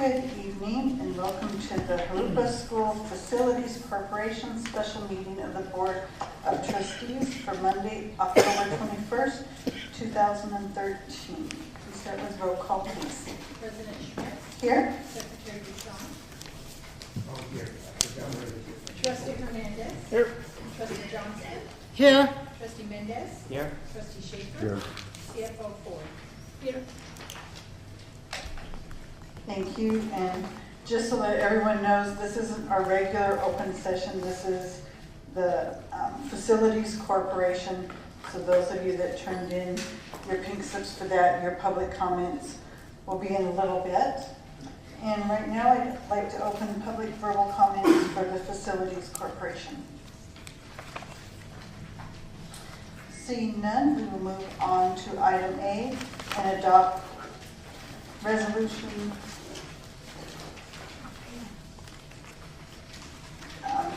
Good evening and welcome to the Jurupa School Facilities Corporation special meeting of the Board of Trustees for Monday, October 21st, 2013. We start with roll call, please. President Schmidt. Here. Secretary Duchamp. Oh, here. Trustee Hernandez. Here. Trustee Johnson. Here. Trustee Mendez. Here. Trustee Schaefer. Here. CFO Ford. Here. Thank you. And just so that everyone knows, this isn't our regular open session. This is the Facilities Corporation. So those of you that turned in your pink slips for that, your public comments will be in a little bit. And right now I'd like to open public verbal comments for the Facilities Corporation. Seeing none, we will move on to item A and adopt resolution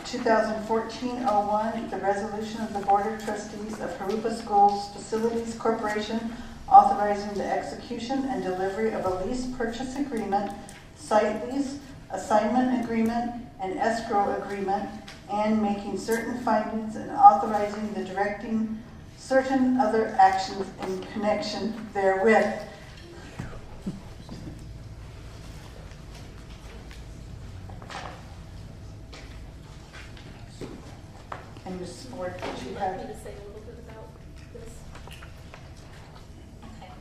2014-01, the resolution of the Board of Trustees of Jurupa Schools Facilities Corporation authorizing the execution and delivery of a lease purchase agreement, site lease, assignment agreement, and escrow agreement, and making certain findings and authorizing the directing certain other actions in connection therewith. And Ms. Ford, did you have? To say a little bit about this? Okay.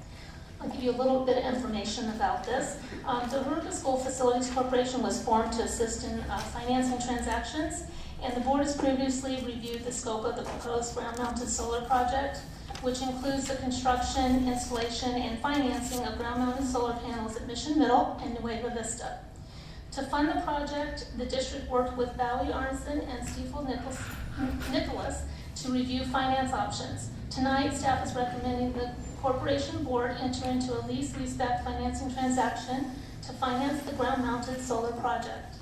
I'll give you a little bit of information about this. The Jurupa School Facilities Corporation was formed to assist in financing transactions, and the board has previously reviewed the scope of the proposed ground-mounted solar project, which includes the construction, installation, and financing of ground-mounted solar panels at Mission Middle and Nueva Vista. To fund the project, the district worked with Valley Arneson and Stiefel Nicholas to review finance options. Tonight, staff is recommending the corporation board enter into a lease-leaseback financing transaction to finance the ground-mounted solar project.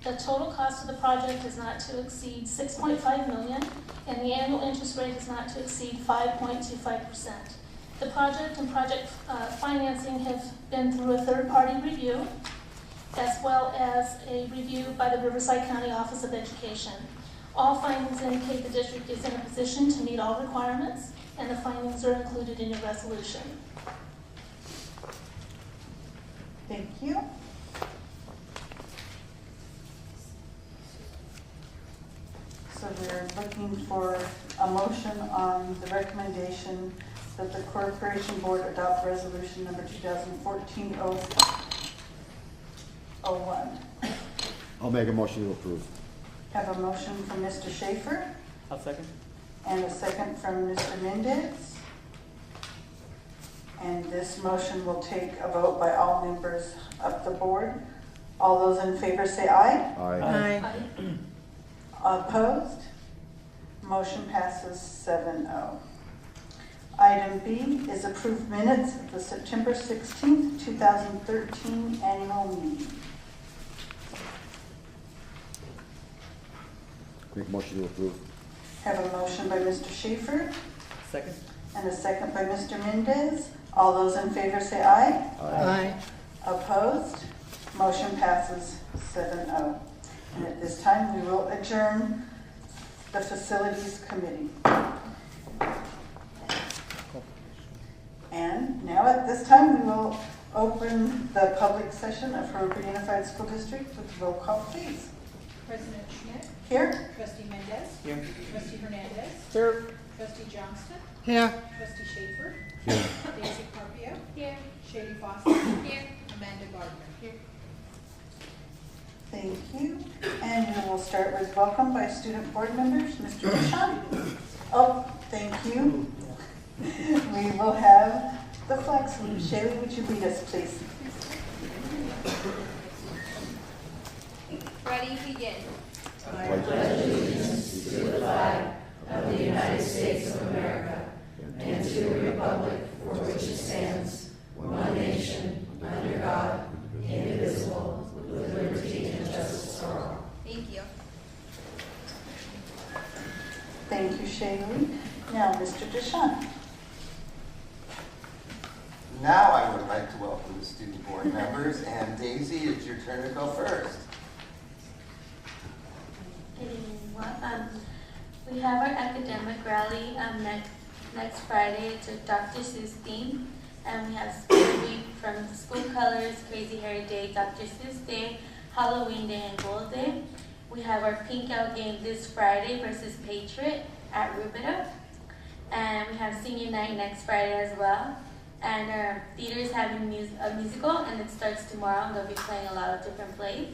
The total cost of the project is not to exceed $6.5 million, and the annual interest rate is not to exceed 5.25%. The project and project financing have been through a third-party review, as well as a review by the Riverside County Office of Education. All findings indicate the district is in a position to meet all requirements, and the findings are included in your resolution. Thank you. So we're looking for a motion on the recommendation that the corporation board adopt resolution number 2014-01. I'll make a motion to approve. Have a motion from Mr. Schaefer I'll second. and a second from Mr. Mendez. And this motion will take a vote by all members of the board. All those in favor say aye. Aye. Opposed? Motion passes 7-0. Item B is approved minutes of the September 16th, 2013 annual meeting. Make a motion to approve. Have a motion by Mr. Schaefer Second. and a second by Mr. Mendez. All those in favor say aye. Aye. Opposed? Motion passes 7-0. And at this time, we will adjourn the Facilities Committee. And now at this time, we will open the public session of Jurupa Unified School District with roll call, please. President Schmidt. Here. Trustee Mendez. Here. Trustee Hernandez. Here. Trustee Johnston. Here. Trustee Schaefer. Here. Daisy Carpio. Here. Shady Foster. Here. Amanda Gardner. Here. Thank you. And we will start with welcome by student board members. Mr. Duchamp. Oh, thank you. We will have the flag salute. Shaylee, would you lead us, please? Ready, begin. I pledge allegiance to the flag of the United States of America and to the republic for which it stands, one nation, under God, indivisible, with liberty and justice for all. Thank you. Thank you, Shaylee. Now, Mr. Duchamp. Now I would like to welcome the student board members. And Daisy, it's your turn to go first. Good evening. Well, we have our academic rally next Friday. It's a Dr. Seuss theme. And we have Spirit Week from the school colors, Crazy Harry Day, Dr. Seuss Day, Halloween Day, and Gold Day. We have our pink out game this Friday versus Patriot at Rubidoux. And we have senior night next Friday as well. And our theater is having a musical, and it starts tomorrow, and they'll be playing a lot of different plays.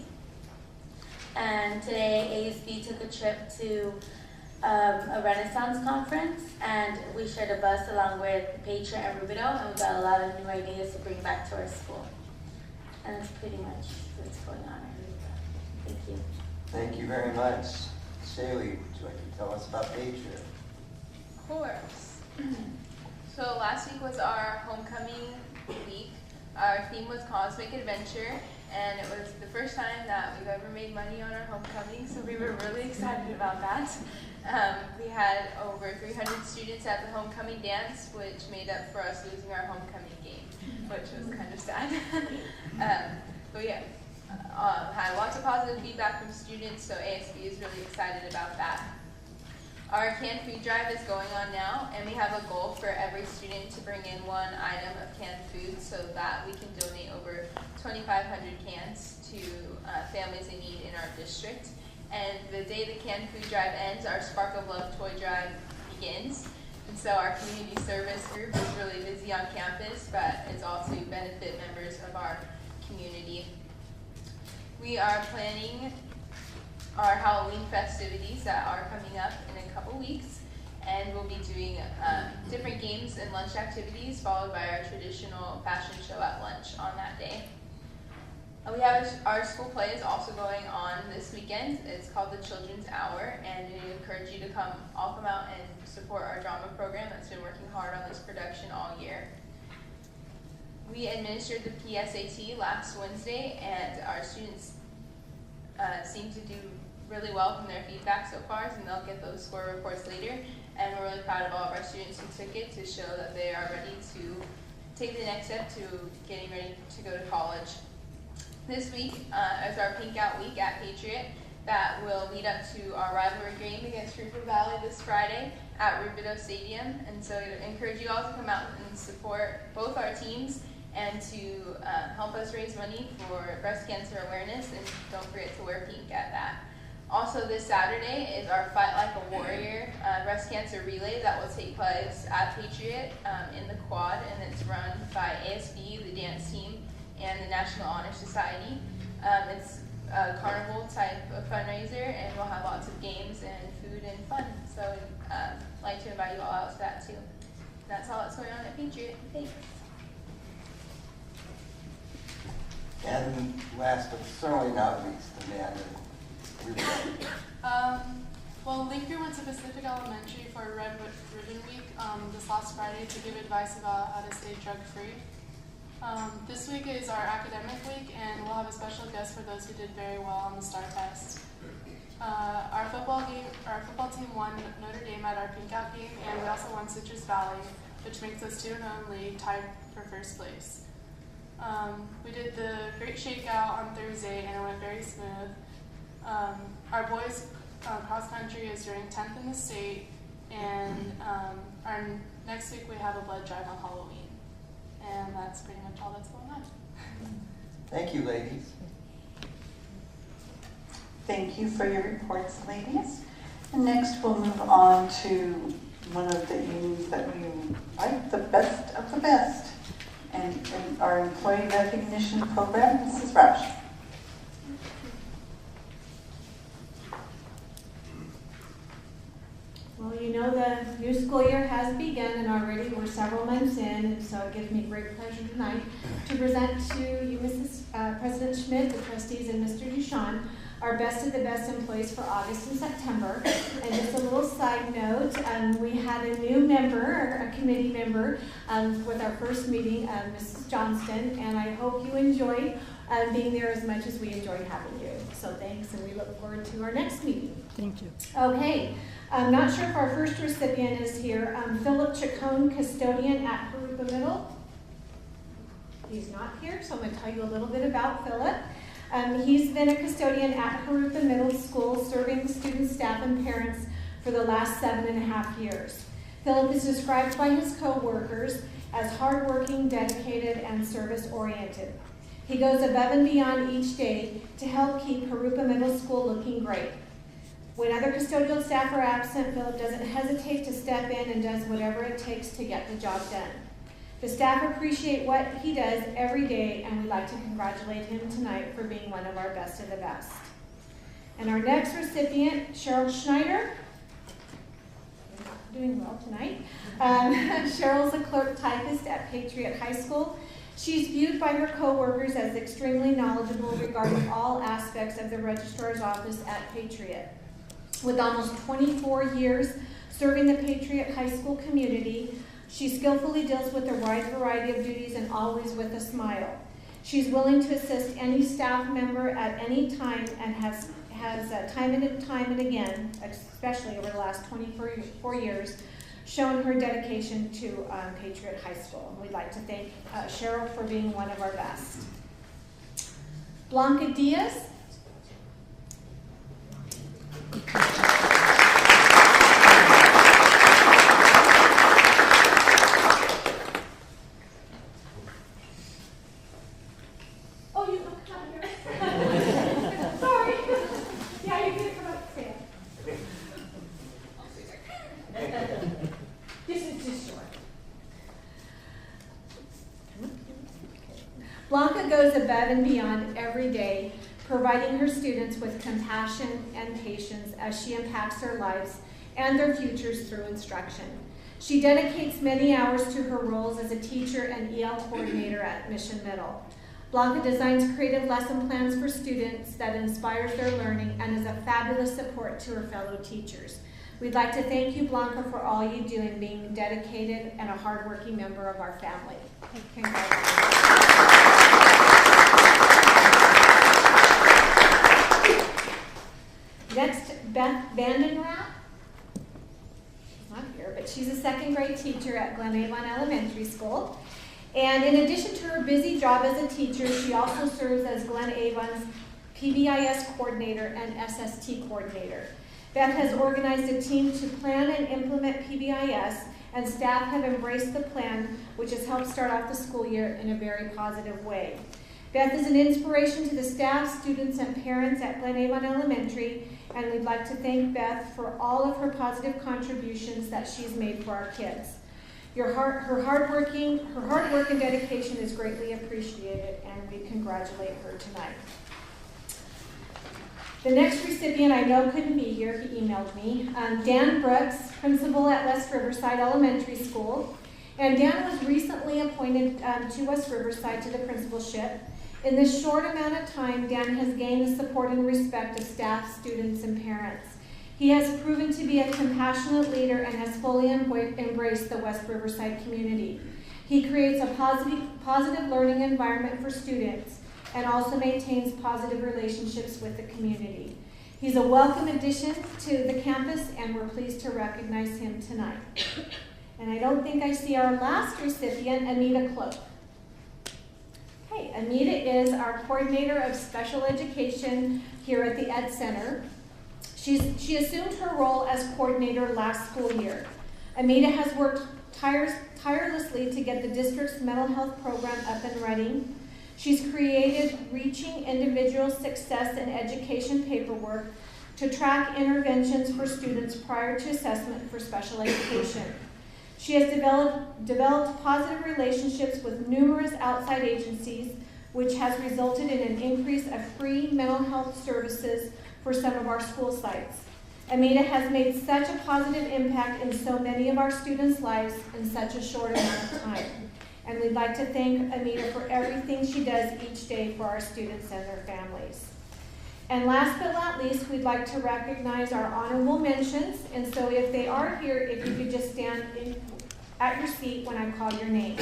And today, ASB took a trip to a Renaissance conference, and we shared a bus along with Patriot and Rubidoux, and we got a lot of new ideas to bring back to our school. And that's pretty much what's going on at Rubidoux. Thank you. Thank you very much. Shaylee, would you like to tell us about Patriot? Of course. So last week was our homecoming week. Our theme was Cosmic Adventure, and it was the first time that we've ever made money on our homecoming, so we were really excited about that. We had over 300 students at the homecoming dance, which made up for us losing our homecoming game, which was kind of sad. But yeah, had lots of positive feedback from students, so ASB is really excited about that. Our canned food drive is going on now, and we have a goal for every student to bring in one item of canned food so that we can donate over 2,500 cans to families in need in our district. And the day the canned food drive ends, our Spark of Love toy drive begins. And so our community service group is really busy on campus, but it's all to benefit members of our community. We are planning our Halloween festivities that are coming up in a couple weeks, and we'll be doing different games and lunch activities followed by our traditional fashion show at lunch on that day. We have our school play is also going on this weekend. It's called the Children's Hour, and we encourage you to all come out and support our drama program that's been working hard on this production all year. We administered the PSAT last Wednesday, and our students seem to do really well from their feedback so far, and they'll get those score reports later. And we're really proud of all of our students who took it to show that they are ready to take the next step to getting ready to go to college. This week is our Pink Out Week at Patriot that will lead up to our rivalry game against Jurupa Valley this Friday at Rubidoux Stadium. And so I encourage you all to come out and support both our teams and to help us raise money for breast cancer awareness, and don't forget to wear pink at that. Also this Saturday is our Fight Like a Warrior breast cancer relay that will take place at Patriot in the quad, and it's run by ASB, the dance team, and the National Honor Society. It's a carnival type of fundraiser, and we'll have lots of games and food and fun. So I'd like to invite you all out to that too. That's all that's going on at Patriot. Thanks. And last but certainly not least, Amanda. Well, Linker went to Pacific Elementary for Red Ribbon Week this last Friday to give advice about how to stay drug-free. This week is our academic week, and we'll have a special guest for those who did very well on the Star Test. Our football team won Notre Dame at our Pink Out game, and we also won Citrus Valley, which makes us 2-0 in league, tied for first place. We did the Great Shakeout on Thursday, and it went very smooth. Our boys cross country is ranked 10th in the state, and our next week we have a blood drive on Halloween. And that's pretty much all that's going on. Thank you, ladies. Thank you for your reports, ladies. And next we'll move on to one of the evenings that we like, the best of the best, and our employee recognition program. Mrs. Roush. Well, you know the new school year has begun, and already we're several months in, so it gives me great pleasure tonight to present to you, Mrs. President Schmidt, the trustees, and Mr. Duchamp, our best of the best employees for August and September. And just a little side note, we had a new member, a committee member, with our first meeting, Mrs. Johnston, and I hope you enjoyed being there as much as we enjoyed having you. So thanks, and we look forward to our next meeting. Thank you. Okay. I'm not sure if our first recipient is here. Philip Chacon, custodian at Jurupa Middle. He's not here, so I'm going to tell you a little bit about Philip. He's been a custodian at Jurupa Middle School, serving students, staff, and parents for the last 7.5 years. Philip is described by his co-workers as hardworking, dedicated, and service-oriented. He goes above and beyond each day to help keep Jurupa Middle School looking great. When other custodial staff are absent, Philip doesn't hesitate to step in and does whatever it takes to get the job done. The staff appreciate what he does every day, and we'd like to congratulate him tonight for being one of our best of the best. And our next recipient, Cheryl Schneider, doing well tonight. Cheryl's a clerk typist at Patriot High School. She's viewed by her co-workers as extremely knowledgeable regarding all aspects of the registrar's office at Patriot. With almost 24 years serving the Patriot High School community, she skillfully deals with a wide variety of duties and always with a smile. She's willing to assist any staff member at any time and has time and again, especially over the last 24 years, shown her dedication to Patriot High School. We'd like to thank Cheryl for being one of our best. Blanca Diaz. Oh, you don't come here. Sorry. Yeah, you can come up and stand. This is just short. Blanca goes above and beyond every day, providing her students with compassion and patience as she impacts their lives and their futures through instruction. She dedicates many hours to her roles as a teacher and EL coordinator at Mission Middle. Blanca designs creative lesson plans for students that inspires their learning and is a fabulous support to her fellow teachers. We'd like to thank you, Blanca, for all you do in being dedicated and a hardworking member of our family. Congratulations. Next, Beth Vandenrath. She's not here, but she's a second grade teacher at Glen Avon Elementary School. And in addition to her busy job as a teacher, she also serves as Glen Avon's PBIS coordinator and SST coordinator. Beth has organized a team to plan and implement PBIS, and staff have embraced the plan, which has helped start off the school year in a very positive way. Beth is an inspiration to the staff, students, and parents at Glen Avon Elementary, and we'd like to thank Beth for all of her positive contributions that she's made for our kids. Her hard work and dedication is greatly appreciated, and we congratulate her tonight. The next recipient I know couldn't be here, he emailed me. Dan Brooks, principal at West Riverside Elementary School. And Dan was recently appointed to West Riverside to the principalship. In this short amount of time, Dan has gained the support and respect of staff, students, and parents. He has proven to be a compassionate leader and has fully embraced the West Riverside community. He creates a positive learning environment for students and also maintains positive relationships with the community. He's a welcome addition to the campus, and we're pleased to recognize him tonight. And I don't think I see our last recipient, Anita Cloak. Okay, Anita is our coordinator of special education here at the Ed Center. She assumed her role as coordinator last school year. Anita has worked tirelessly to get the district's mental health program up and running. She's created Reaching Individual Success in Education paperwork to track interventions for students prior to assessment for special education. She has developed positive relationships with numerous outside agencies, which has resulted in an increase of free mental health services for some of our school sites. Amita has made such a positive impact in so many of our students' lives in such a short amount of time. And we'd like to thank Amita for everything she does each day for our students and their families. And last but not least, we'd like to recognize our honorable mentions. And so if they are here, if you could just stand at your seat when I call your name.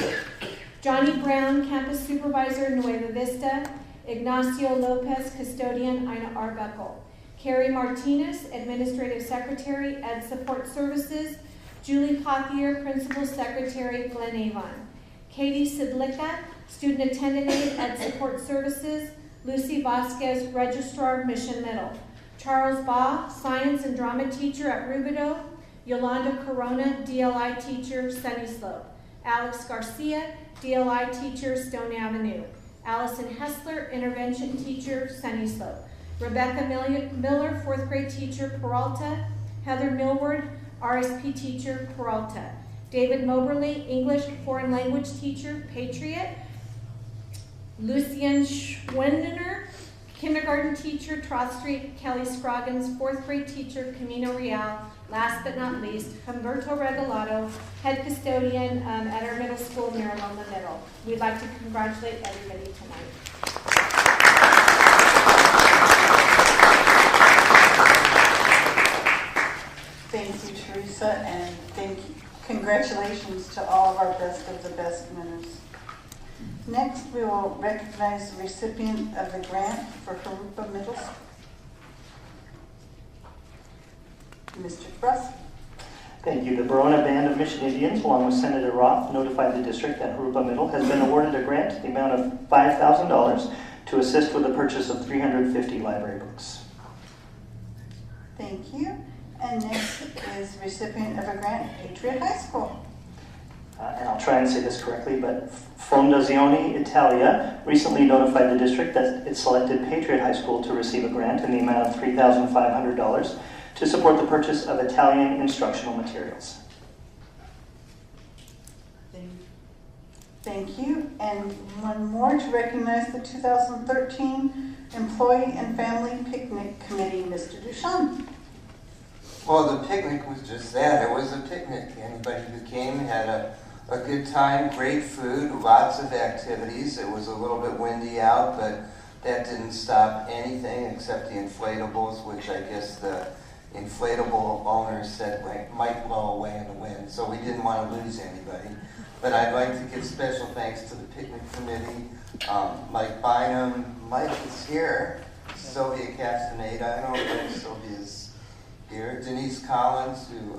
Johnny Brown, Campus Supervisor, Nueva Vista. Ignacio Lopez, Custodian, Ina Arbuckle. Carrie Martinez, Administrative Secretary, Ed Support Services. Julie Pothier, Principal Secretary, Glen Avon. Katie Sidlicka, Student Attendant Aide, Ed Support Services, Lucy Vasquez, Registrar, Mission Middle. Charles Baugh, Science and Drama Teacher at Rubidoux. Yolanda Corona, DLI Teacher, Sunny Slope. Alex Garcia, DLI Teacher, Stone Avenue. Allison Hessler, Intervention Teacher, Sunny Slope. Rebecca Miller, 4th grade teacher, Peralta. Heather Millward, RSP teacher, Peralta. David Moberly, English Foreign Language teacher, Patriot. Lucian Schwendener, kindergarten teacher, Troth Street, Kelly Scroggins, 4th grade teacher, Camino Real. Last but not least, Humberto Regalado, head custodian at our middle school, Miraloma Middle. We'd like to congratulate everybody tonight. Thank you, Teresa, and congratulations to all of our best of the best winners. Next, we will recognize the recipient of the grant for Jurupa Middle School. Mr. Bruss. Thank you. The Verona Band of Mission Indians, along with Senator Roth, notified the district that Jurupa Middle has been awarded a grant in the amount of $5,000 to assist with the purchase of 350 library books. Thank you. And next is the recipient of a grant, Patriot High School. And I'll try and say this correctly, but Fondazione Italia recently notified the district that it selected Patriot High School to receive a grant in the amount of $3,500 to support the purchase of Italian instructional materials. Thank you. And one more to recognize the 2013 Employee and Family Picnic Committee, Mr. Duchamp. Well, the picnic was just that. It was a picnic. Anybody who came had a good time, great food, lots of activities. It was a little bit windy out, but that didn't stop anything except the inflatables, which I guess the inflatable owners said might blow away in the wind. So we didn't want to lose anybody. But I'd like to give special thanks to the picnic committee. Mike Bynum, Mike is here. Sylvia Castaneda, I don't know if Sylvia's here. Denise Collins, who,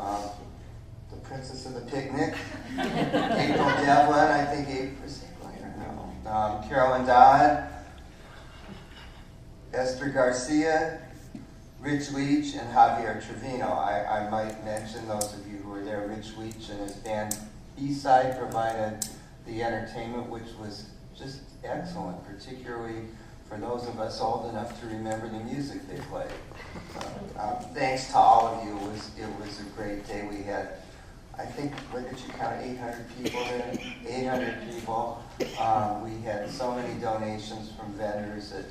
the princess of the picnic. April Devlin, I think April's here. No. Carolyn Dodd, Esther Garcia, Rich Leach, and Javier Trevino. I might mention those of you who were there. Rich Leach and his band B-Side provided the entertainment, which was just excellent, particularly for those of us old enough to remember the music they played. Thanks to all of you. It was a great day. We had, I think, what did you count, 800 people there? 800 people. We had so many donations from vendors that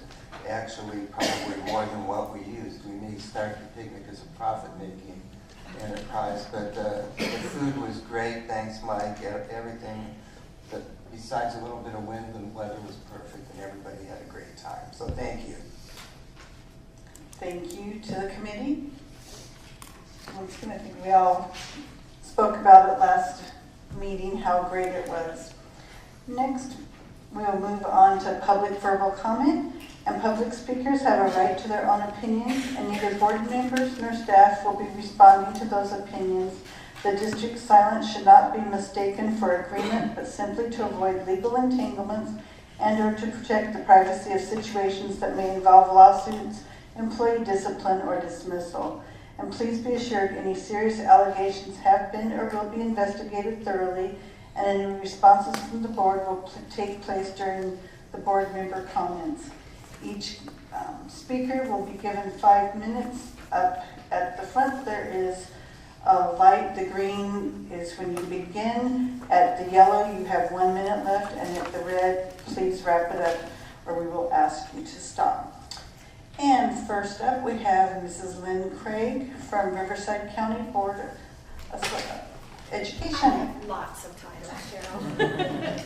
actually probably more than what we used. We may start the picnic as a profit-making enterprise, but the food was great. Thanks, Mike. Everything, but besides a little bit of wind, the weather was perfect, and everybody had a great time. So thank you. Thank you to the committee. Once again, I think we all spoke about it last meeting, how great it was. Next, we'll move on to public verbal comment. And public speakers have a right to their own opinions, and neither board members nor staff will be responding to those opinions. The district's silence should not be mistaken for agreement, but simply to avoid legal entanglements and or to protect the privacy of situations that may involve lawsuits, employee discipline, or dismissal. And please be assured any serious allegations have been or will be investigated thoroughly, and any responses from the board will take place during the board member comments. Each speaker will be given 5 minutes. Up at the front there is a light. The green is when you begin. At the yellow you have 1 minute left, and at the red, please wrap it up or we will ask you to stop. And first up we have Mrs. Lynn Craig from Riverside County Board of Education. Lots of titles, Cheryl.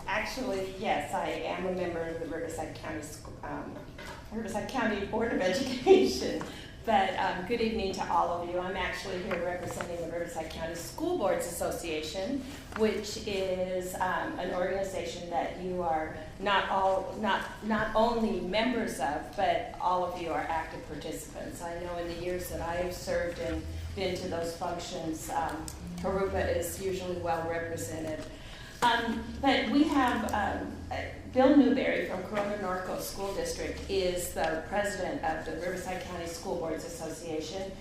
Actually, yes, I am a member of the Riverside County Board of Education. But good evening to all of you. I'm actually here representing the Riverside County School Boards Association, which is an organization that you are not only members of, but all of you are active participants. I know in the years that I have served and been to those functions, Jurupa is usually well represented. But we have Bill Newberry from Corona Norco School District is the president of the Riverside County School Boards Association.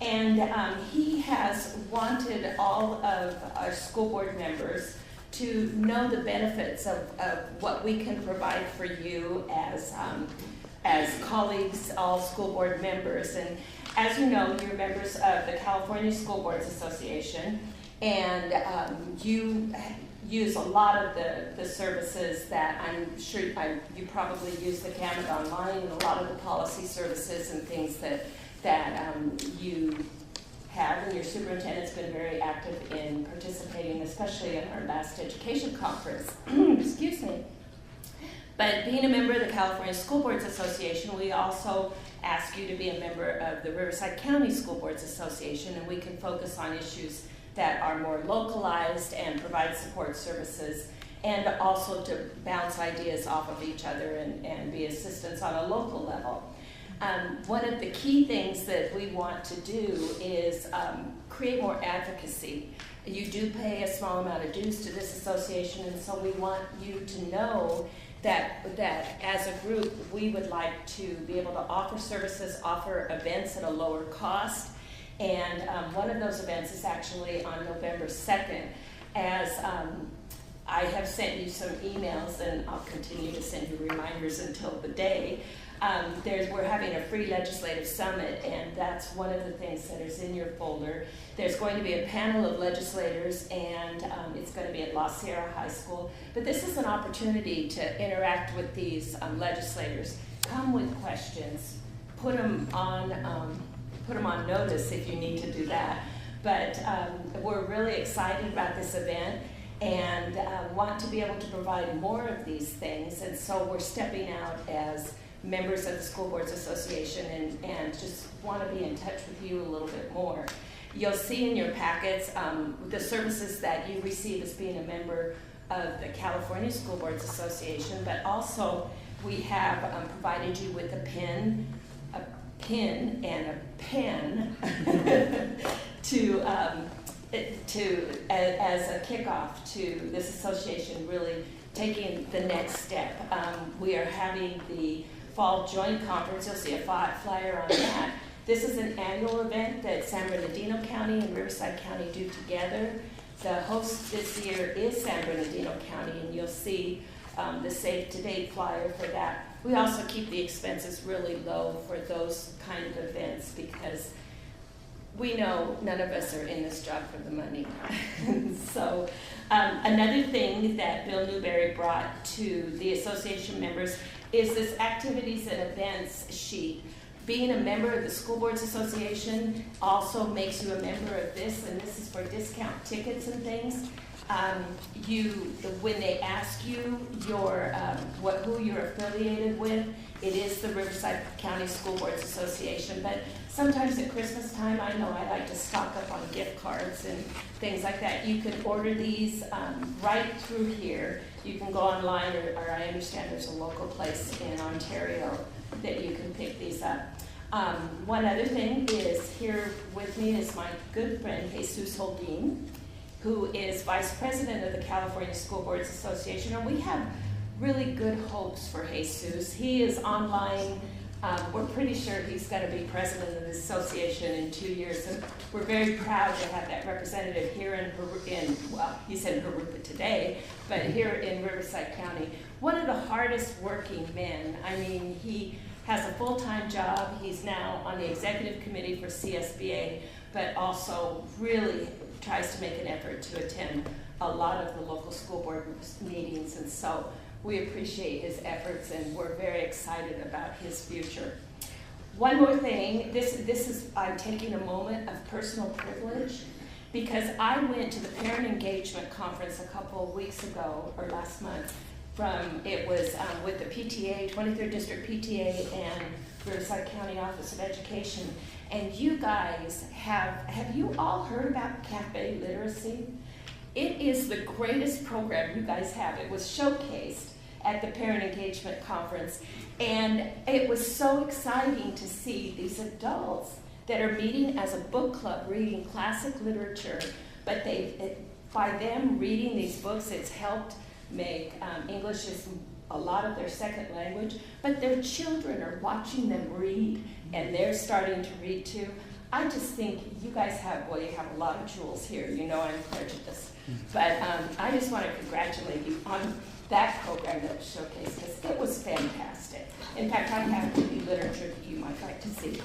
And he has wanted all of our school board members to know the benefits of what we can provide for you as colleagues, all school board members. And as you know, you're members of the California School Boards Association, and you use a lot of the services that I'm sure you probably use the Gamut Online and a lot of the policy services and things that you have, and your superintendent's been very active in participating, especially in our last education conference. Excuse me. But being a member of the California School Boards Association, we also ask you to be a member of the Riverside County School Boards Association, and we can focus on issues that are more localized and provide support services, and also to bounce ideas off of each other and be assistance on a local level. One of the key things that we want to do is create more advocacy. You do pay a small amount of dues to this association, and so we want you to know that as a group, we would like to be able to offer services, offer events at a lower cost. And one of those events is actually on November 2nd, as I have sent you some emails, and I'll continue to send you reminders until the day. We're having a free legislative summit, and that's one of the things that is in your folder. There's going to be a panel of legislators, and it's going to be at La Sierra High School. But this is an opportunity to interact with these legislators. Come with questions. Put them on notice if you need to do that. But we're really excited about this event and want to be able to provide more of these things. And so we're stepping out as members of the School Boards Association and just want to be in touch with you a little bit more. You'll see in your packets the services that you receive as being a member of the California School Boards Association, but also we have provided you with a pin and a pen as a kickoff to this association really taking the next step. We are having the Fall Joint Conference. You'll see a flyer on that. This is an annual event that San Bernardino County and Riverside County do together. The host this year is San Bernardino County, and you'll see the Save to Date flyer for that. We also keep the expenses really low for those kind of events because we know none of us are in this job for the money. So another thing that Bill Newberry brought to the association members is this activities and events sheet. Being a member of the School Boards Association also makes you a member of this, and this is for discount tickets and things. When they ask you who you're affiliated with, it is the Riverside County School Boards Association. But sometimes at Christmas time, I know I like to stock up on gift cards and things like that. You can order these right through here. You can go online, or I understand there's a local place in Ontario that you can pick these up. One other thing is here with me is my good friend Jesus Holguin, who is Vice President of the California School Boards Association, and we have really good hopes for Jesus. He is online. We're pretty sure he's going to be president of the association in 2 years, and we're very proud to have that representative here he's in Jurupa today, but here in Riverside County. One of the hardest working men. I mean, he has a full-time job. He's now on the executive committee for CSBA, but also really tries to make an effort to attend a lot of the local school board meetings, and so we appreciate his efforts and we're very excited about his future. One more thing, I'm taking a moment of personal privilege because I went to the Parent Engagement Conference a couple of weeks ago, or last month, it was with the PTA, 23rd District PTA and Riverside County Office of Education. And you guys have you all heard about Cafe Literacy? It is the greatest program you guys have. It was showcased at the Parent Engagement Conference. And it was so exciting to see these adults that are meeting as a book club reading classic literature, but by them reading these books, it's helped make English is a lot of their second language, but their children are watching them read, and they're starting to read too. I just think you guys have, well, you have a lot of jewels here. You know I'm prejudiced. But I just want to congratulate you on that program that was showcased, because it was fantastic. In fact, I have the literature that you might like to see.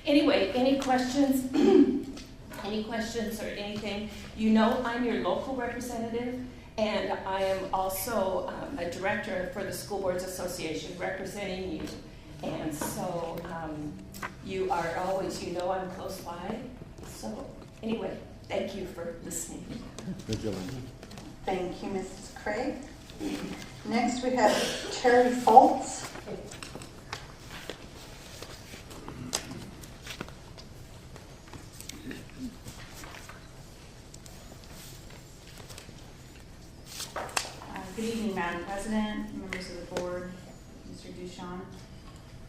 Anyway, any questions? Any questions or anything? You know I'm your local representative, and I am also a director for the School Boards Association representing you. And so you are always, you know I'm close by. So anyway, thank you for listening. Thank you, Mrs. Craig. Next we have Terry Foltz. Good evening, Madam President, members of the board, Mr. Duchamp.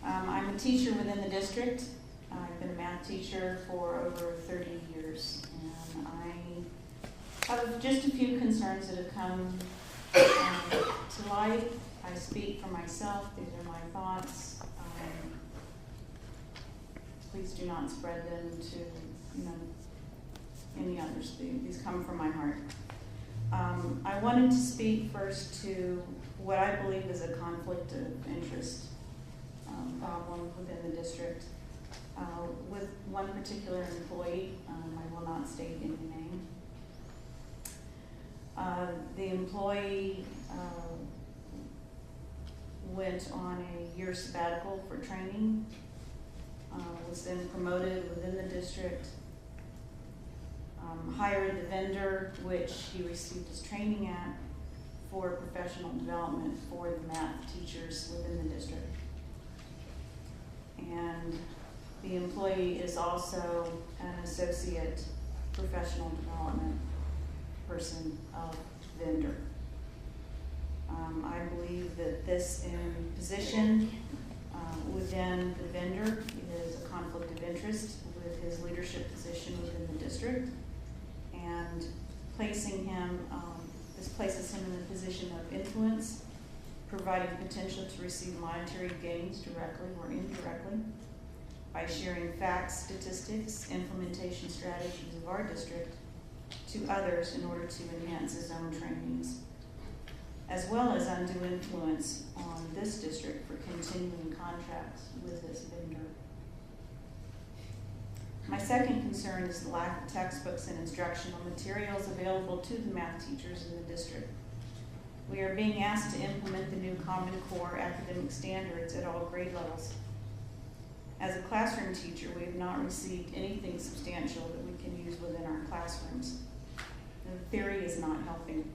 I'm a teacher within the district. I've been a math teacher for over 30 years, and I have just a few concerns that have come to light. I speak for myself. These are my thoughts. Please do not spread them to any others. These come from my heart. I wanted to speak first to what I believe is a conflict of interest problem within the district with one particular employee. I will not state any name. The employee went on a year sabbatical for training, was then promoted within the district, hired the vendor which he received his training at for professional development for the math teachers within the district. And the employee is also an associate professional development person of vendor. I believe that this position within the vendor is a conflict of interest with his leadership position within the district, and placing him, this places him in a position of influence, providing potential to receive monetary gains directly or indirectly by sharing facts, statistics, implementation strategies of our district to others in order to enhance his own trainings, as well as undue influence on this district for continuing contracts with this vendor. My second concern is the lack of textbooks and instructional materials available to the math teachers in the district. We are being asked to implement the new Common Core academic standards at all grade levels. As a classroom teacher, we have not received anything substantial that we can use within our classrooms. The theory is not helping.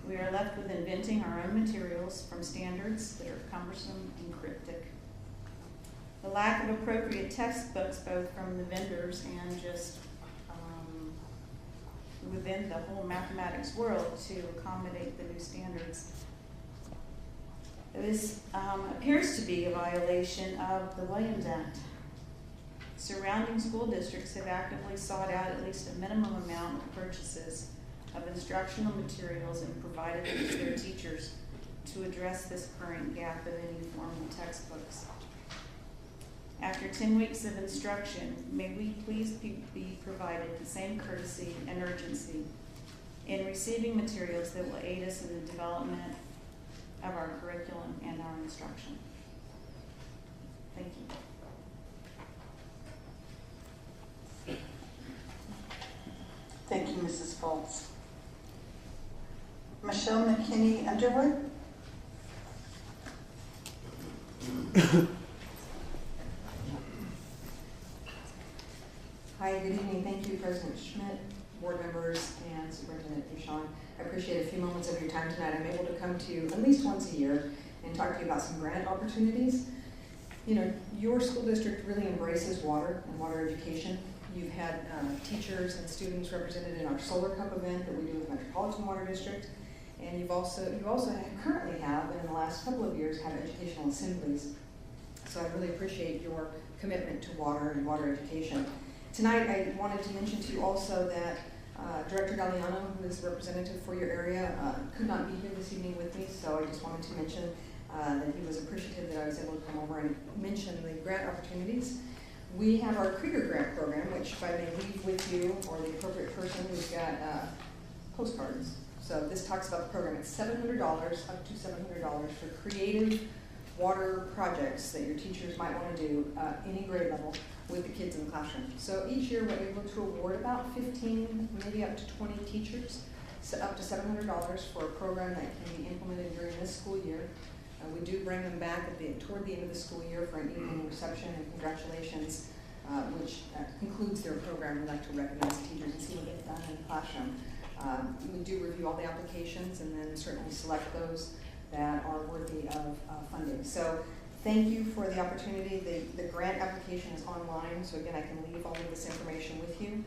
We are left with inventing our own materials from standards that are cumbersome and cryptic. The lack of appropriate textbooks, both from the vendors and just within the whole mathematics world, to accommodate the new standards. This appears to be a violation of the Williams Act. Surrounding school districts have actively sought out at least a minimum amount of purchases of instructional materials and provided them to their teachers to address this current gap of any formal textbooks. After 10 weeks of instruction, may we please be provided the same courtesy and urgency in receiving materials that will aid us in the development of our curriculum and our instruction. Thank you. Thank you, Mrs. Foltz. Michelle McKinney Underwood. Hi, good evening. Thank you, President Schmidt, board members, and Superintendent Duchamp. I appreciate a few moments of your time tonight. I'm able to come to you at least once a year and talk to you about some grant opportunities. You know, your school district really embraces water and water education. You've had teachers and students represented in our Solar Cup event that we do with Metropolitan Water District, and you also currently have, and in the last couple of years, have educational assemblies. So I really appreciate your commitment to water and water education. Tonight, I wanted to mention to you also that Director Galliano, who is the representative for your area, could not be here this evening with me, so I just wanted to mention that he was appreciative that I was able to come over and mention the grant opportunities. We have our Krieger Grant Program, which if I may leave with you, or the appropriate person, we've got postcards. So this talks about the program. It's $700, up to $700 for creative water projects that your teachers might want to do any grade level with the kids in the classroom. So each year we're able to award about 15, maybe up to 20 teachers, so up to $700 for a program that can be implemented during this school year. We do bring them back toward the end of the school year for an evening reception and congratulations, which concludes their program. We like to recognize teachers and see what they've done in the classroom. We do review all the applications and then certainly select those that are worthy of funding. So thank you for the opportunity. The grant application is online, so again, I can leave all of this information with you.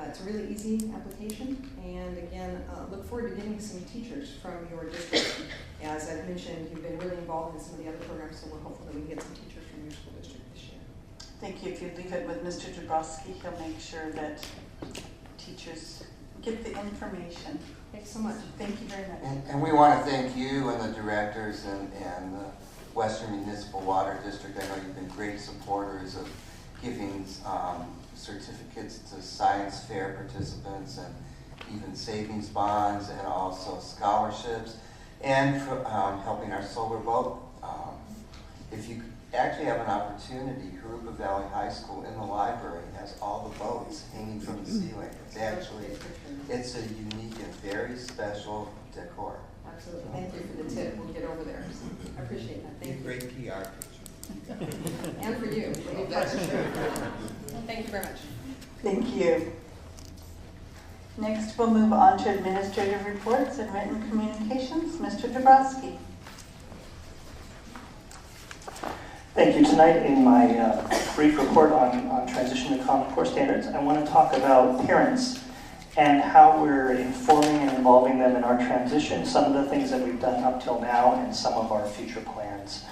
It's a really easy application, and again, look forward to getting some teachers from your district. As I've mentioned, you've been really involved in some of the other programs, so we're hopeful that we can get some teachers from your school district this year. Thank you. If you leave it with Mr. Dabrowski, he'll make sure that teachers get the information. Thanks so much. Thank you very much. And we want to thank you and the directors and the Western Municipal Water District. I know you've been great supporters of giving certificates to science fair participants and even savings bonds and also scholarships and for, helping our solar boat. If you actually have an opportunity, Jurupa Valley High School in the library has all the boats hanging from the ceiling. It's a unique and very special decor. Absolutely. Thank you for the tip. We'll get over there. I appreciate that. Thank you. Great PR picture. And for you. That's true. Thank you very much. Thank you. Next, we'll move on to administrative reports and written communications. Mr. Dabrowski. Thank you. Tonight, in my brief report on transition to Common Core standards, I want to talk about parents and how we're informing and involving them in our transition, some of the things that we've done up till now, and some of our future plans.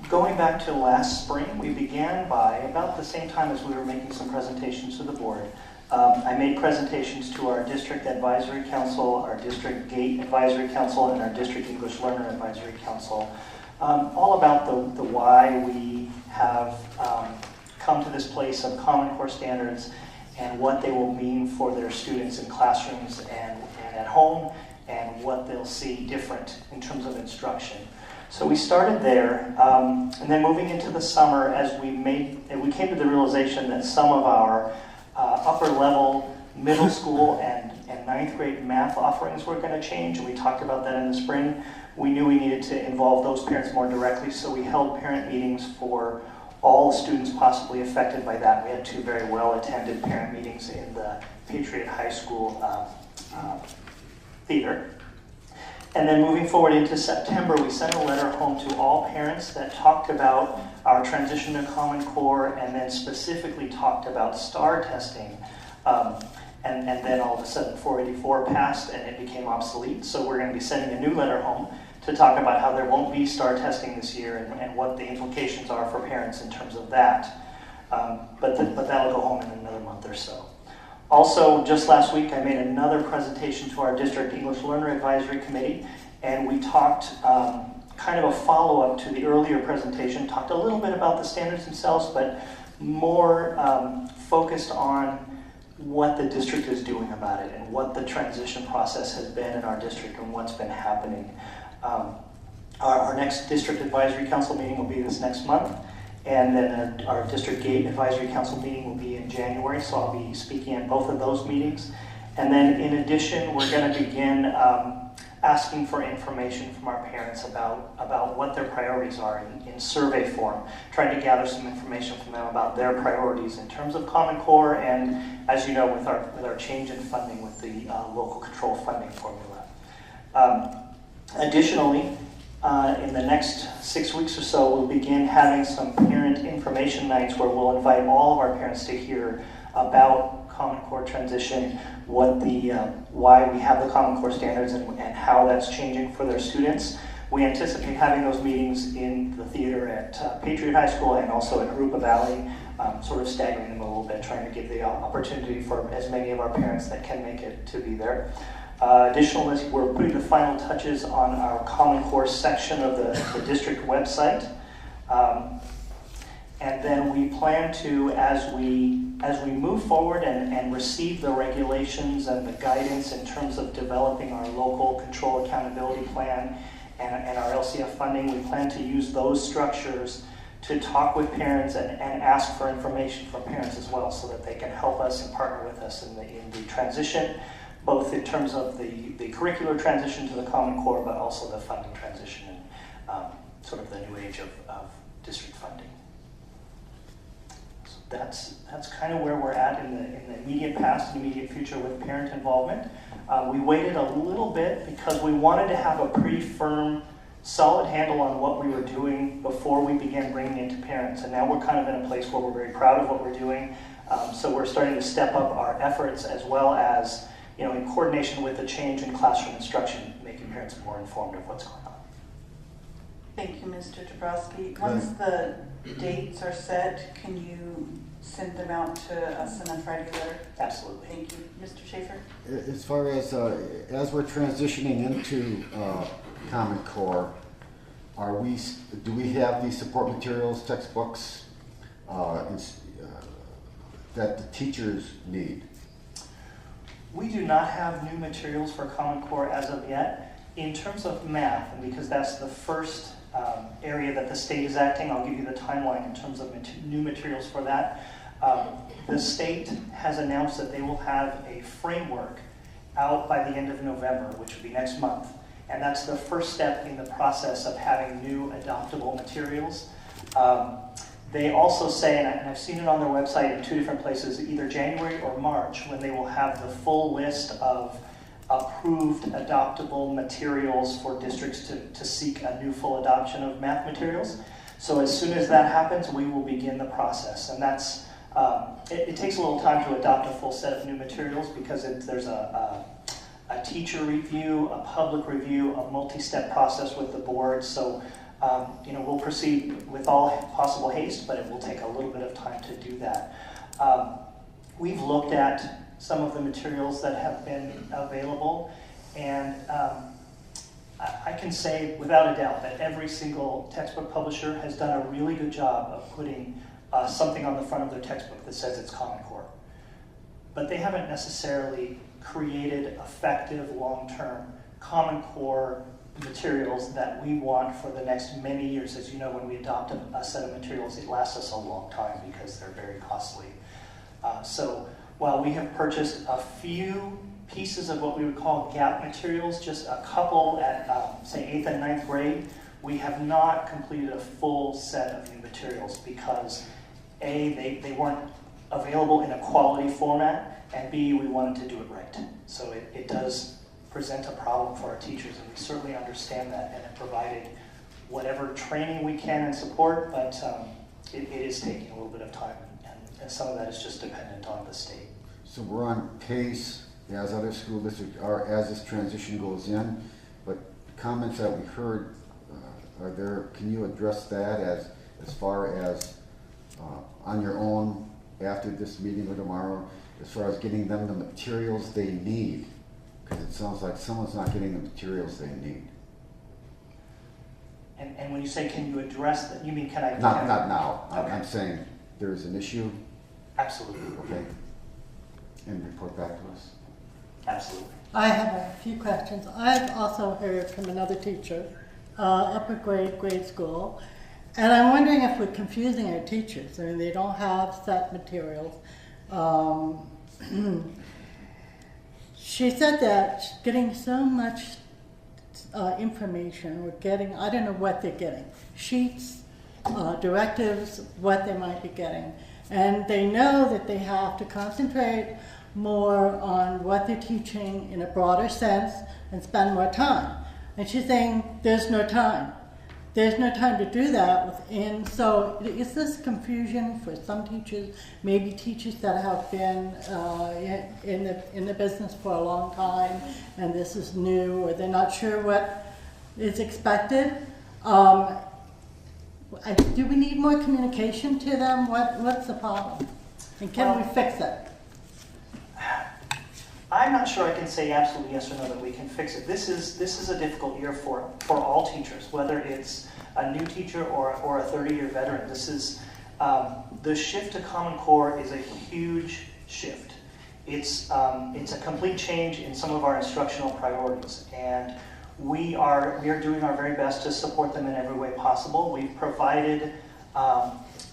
Going back to last spring, we began by about the same time as we were making some presentations to the board. I made presentations to our District Advisory Council, our District Gate Advisory Council, and our District English Learner Advisory Council, all about the why we have come to this place of Common Core standards and what they will mean for their students in classrooms and at home, and what they'll see different in terms of instruction. So we started there, and then moving into the summer, as we came to the realization that some of our upper level middle school and ninth grade math offerings were going to change, and we talked about that in the spring. We knew we needed to involve those parents more directly, so we held parent meetings for all students possibly affected by that. We had 2 very well-attended parent meetings in the Patriot High School theater. And then moving forward into September, we sent a letter home to all parents that talked about our transition to Common Core, and then specifically talked about STAR testing. And then all of a sudden 484 passed and it became obsolete. So we're going to be sending a new letter home to talk about how there won't be STAR testing this year and what the implications are for parents in terms of that. But that'll go home in another month or so. Also, just last week, I made another presentation to our District English Learner Advisory Committee, and we talked kind of a follow-up to the earlier presentation, talked a little bit about the standards themselves, but more focused on what the district is doing about it and what the transition process has been in our district and what's been happening. Our next District Advisory Council meeting will be this next month, and then our District Gate Advisory Council meeting will be in January, so I'll be speaking at both of those meetings. And then in addition, we're going to begin asking for information from our parents about what their priorities are in survey form, trying to gather some information from them about their priorities in terms of Common Core, and as you know, with our change in funding with the local control funding formula. Additionally, in the next 6 weeks or so, we'll begin having some parent information nights where we'll invite all of our parents to hear about Common Core transition, why we have the Common Core standards and how that's changing for their students. We anticipate having those meetings in the theater at Patriot High School and also at Jurupa Valley, sort of staggering them a little bit, trying to give the opportunity for as many of our parents that can make it to be there. Additionally, we're putting the final touches on our Common Core section of the district website. And then we plan to, as we move forward and receive the regulations and the guidance in terms of developing our local control accountability plan and our LCF funding, we plan to use those structures to talk with parents and ask for information from parents as well, so that they can help us and partner with us in the transition, both in terms of the curricular transition to the Common Core, but also the funding transition and sort of the new age of district funding. So that's kind of where we're at in the immediate past and immediate future with parent involvement. We waited a little bit because we wanted to have a pretty firm, solid handle on what we were doing before we began bringing it to parents. And now we're kind of in a place where we're very proud of what we're doing. So we're starting to step up our efforts, as well as, in coordination with the change in classroom instruction, making parents more informed of what's going on. Thank you, Mr. Dabrowski. Once the dates are set, can you send them out to us in a Friday letter? Absolutely. Thank you. Mr. Schaefer? As far as we're transitioning into Common Core, do we have these support materials, textbooks that the teachers need? We do not have new materials for Common Core as of yet. In terms of math, and because that's the first area that the state is acting, I'll give you the timeline in terms of new materials for that. The state has announced that they will have a framework out by the end of November, which will be next month. And that's the first step in the process of having new adoptable materials. They also say, and I've seen it on their website in 2 different places, either January or March, when they will have the full list of approved adoptable materials for districts to seek a new full adoption of math materials. So as soon as that happens, we will begin the process. And that's, it takes a little time to adopt a full set of new materials, because there's a teacher review, a public review, a multi-step process with the board. So we'll proceed with all possible haste, but it will take a little bit of time to do that. We've looked at some of the materials that have been available, and I can say without a doubt that every single textbook publisher has done a really good job of putting something on the front of their textbook that says it's Common Core. But they haven't necessarily created effective, long-term Common Core materials that we want for the next many years. As you know, when we adopt a set of materials, it lasts us a long time because they're very costly. So while we have purchased a few pieces of what we would call gap materials, just a couple at, say, 8th and 9th grade, we have not completed a full set of new materials because A, they weren't available in a quality format, and B, we wanted to do it right. So it does present a problem for our teachers, and we certainly understand that, and have provided whatever training we can and support, but it is taking a little bit of time, and some of that is just dependent on the state. So we're on pace as other school districts are as this transition goes in, but the comments that we heard, can you address that as far as on your own after this meeting or tomorrow, as far as getting them the materials they need? Because it sounds like someone's not getting the materials they need. And when you say, can you address that, you mean can I? Not now. Okay. I'm saying there's an issue. Absolutely. Okay. And report back to us. Absolutely. I have a few questions. I've also heard from another teacher, upper grade school, and I'm wondering if we're confusing our teachers. I mean, they don't have set materials. She said that getting so much information, we're getting, I don't know what they're getting, sheets, directives, what they might be getting. And they know that they have to concentrate more on what they're teaching in a broader sense and spend more time. And she's saying there's no time. There's no time to do that within. So is this confusion for some teachers, maybe teachers that have been in the business for a long time and this is new, or they're not sure what is expected. Do we need more communication to them? What's the problem? And can we fix it? I'm not sure I can say absolutely yes or no that we can fix it. This is a difficult year for all teachers, whether it's a new teacher or a 30-year veteran. This is the shift to Common Core is a huge shift. It's a complete change in some of our instructional priorities, and we are doing our very best to support them in every way possible. We've provided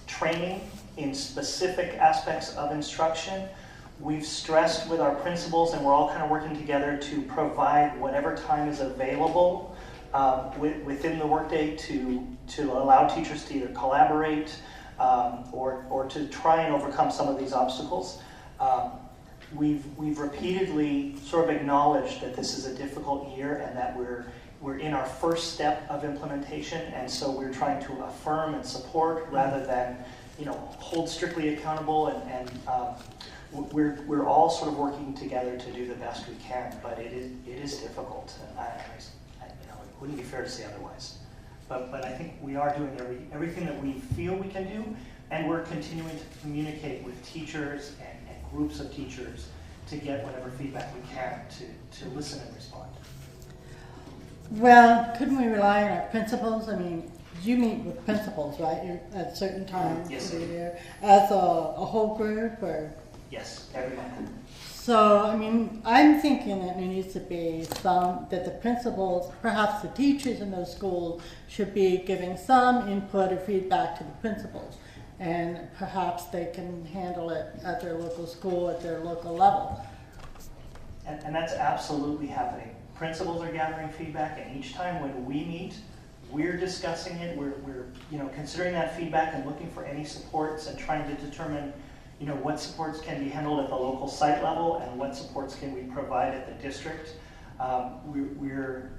training in specific aspects of instruction. We've stressed with our principals, and we're all kind of working together to provide whatever time is available within the workday to allow teachers to either collaborate or to try and overcome some of these obstacles. We've repeatedly sort of acknowledged that this is a difficult year and that we're in our first step of implementation, and so we're trying to affirm and support rather than hold strictly accountable, and we're all sort of working together to do the best we can, but it is difficult. It wouldn't be fair to say otherwise. But I think we are doing everything that we feel we can do, and we're continuing to communicate with teachers and groups of teachers to get whatever feedback we can to listen and respond. Well, couldn't we rely on our principals? I mean, you meet with principals, right? You're at certain times Yes, of the year as a whole group, or? Yes, everyone. So, I mean, I'm thinking that there needs to be that the principals, perhaps the teachers in those schools, should be giving some input or feedback to the principals. And perhaps they can handle it at their local school, at their local level. And that's absolutely happening. Principals are gathering feedback, and each time when we meet, we're discussing it. We're considering that feedback and looking for any supports and trying to determine what supports can be handled at the local site level and what supports can we provide at the district. We're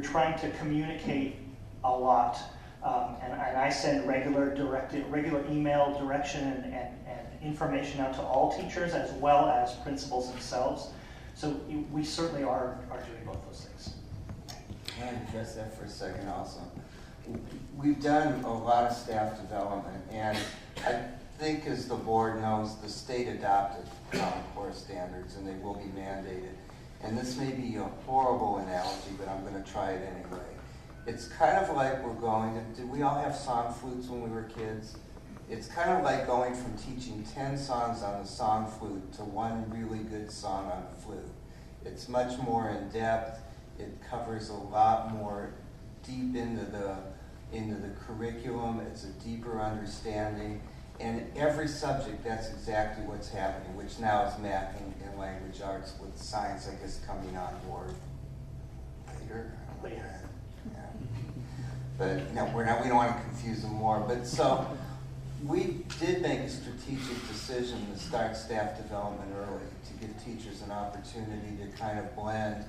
trying to communicate a lot, and I send regular email direction and information out to all teachers as well as principals themselves. So we certainly are doing both those things. Can I address that for a second also? We've done a lot of staff development, and I think, as the board knows, the state adopted Common Core standards, and they will be mandated. And this may be a horrible analogy, but I'm going to try it anyway. It's kind of like did we all have song flutes when we were kids? It's kind of like going from teaching 10 songs on the song flute to one really good song on the flute. It's much more in depth. It covers a lot more deep into the curriculum. It's a deeper understanding. And every subject, that's exactly what's happening, which now is math and language arts, with science, I guess, coming on board later. Yeah. But no, we don't want to confuse them more. But so we did make a strategic decision to start staff development early to give teachers an opportunity to kind of blend.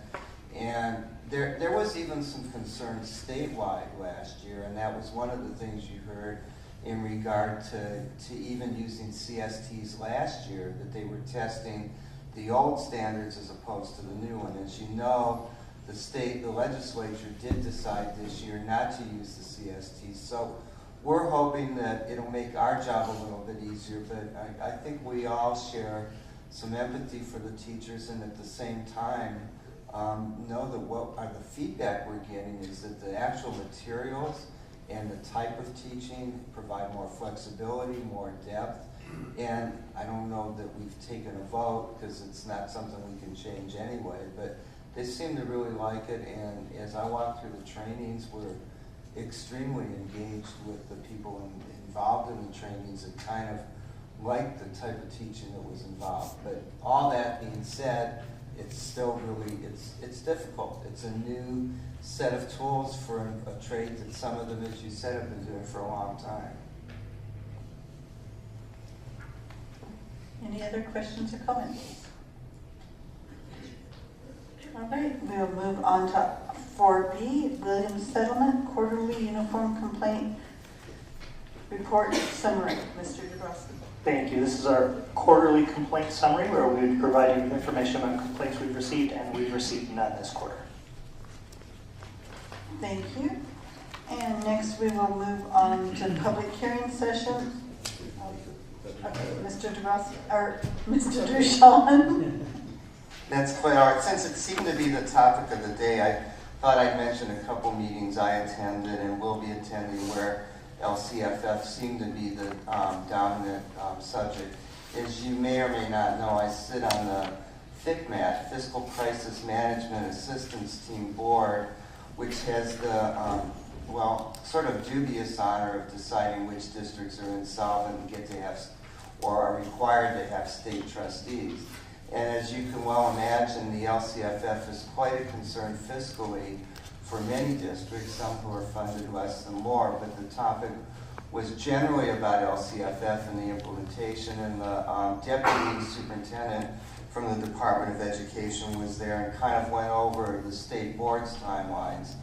And there was even some concern statewide last year, and that was one of the things you heard in regard to even using CSTs last year, that they were testing the old standards as opposed to the new one. As you know, the legislature did decide this year not to use the CSTs. So we're hoping that it'll make our job a little bit easier, but I think we all share some empathy for the teachers, and at the same time, know that the feedback we're getting is that the actual materials and the type of teaching provide more flexibility, more depth. And I don't know that we've taken a vote because it's not something we can change anyway, but they seem to really like it. And as I walk through the trainings, we're extremely engaged with the people involved in the trainings and kind of like the type of teaching that was involved. But all that being said, it's still really, it's difficult. It's a new set of tools for a trade that some of them, as you said, have been doing for a long time. Any other questions or comments? All right, we'll move on to 4B, Williams Settlement Quarterly Uniform Complaint Report Summary. Mr. DeGrossi. Thank you. This is our quarterly complaint summary where we would provide you with information on complaints we've received, and we've received none this quarter. Thank you. And next we will move on to public hearing session. Okay, Mr. DeBrus, or Mr. Dushan. That's quite all right. Since it seemed to be the topic of the day, I thought I'd mention a couple meetings I attended and will be attending where LCFF seemed to be the dominant subject. As you may or may not know, I sit on the FCMAT, Fiscal Crisis Management Assistance Team Board, which has the, sort of dubious honor of deciding which districts are insolvent and get to have, or are required to have state trustees. And as you can well imagine, the LCFF is quite a concern fiscally for many districts, some who are funded less than more, but the topic was generally about LCFF and the implementation, and the deputy superintendent from the Department of Education was there and kind of went over the state board's timelines,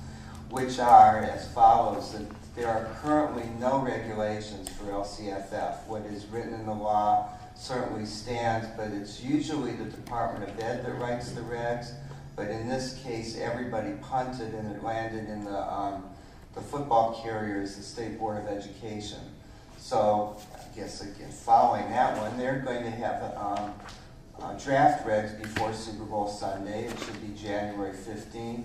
which are as follows: that there are currently no regulations for LCFF. What is written in the law certainly stands, but it's usually the Department of Ed that writes the regs. But in this case, everybody punted and it landed in the football carriers, the State Board of Education. So I guess again, following that one, they're going to have draft regs before Super Bowl Sunday. It should be January 15th.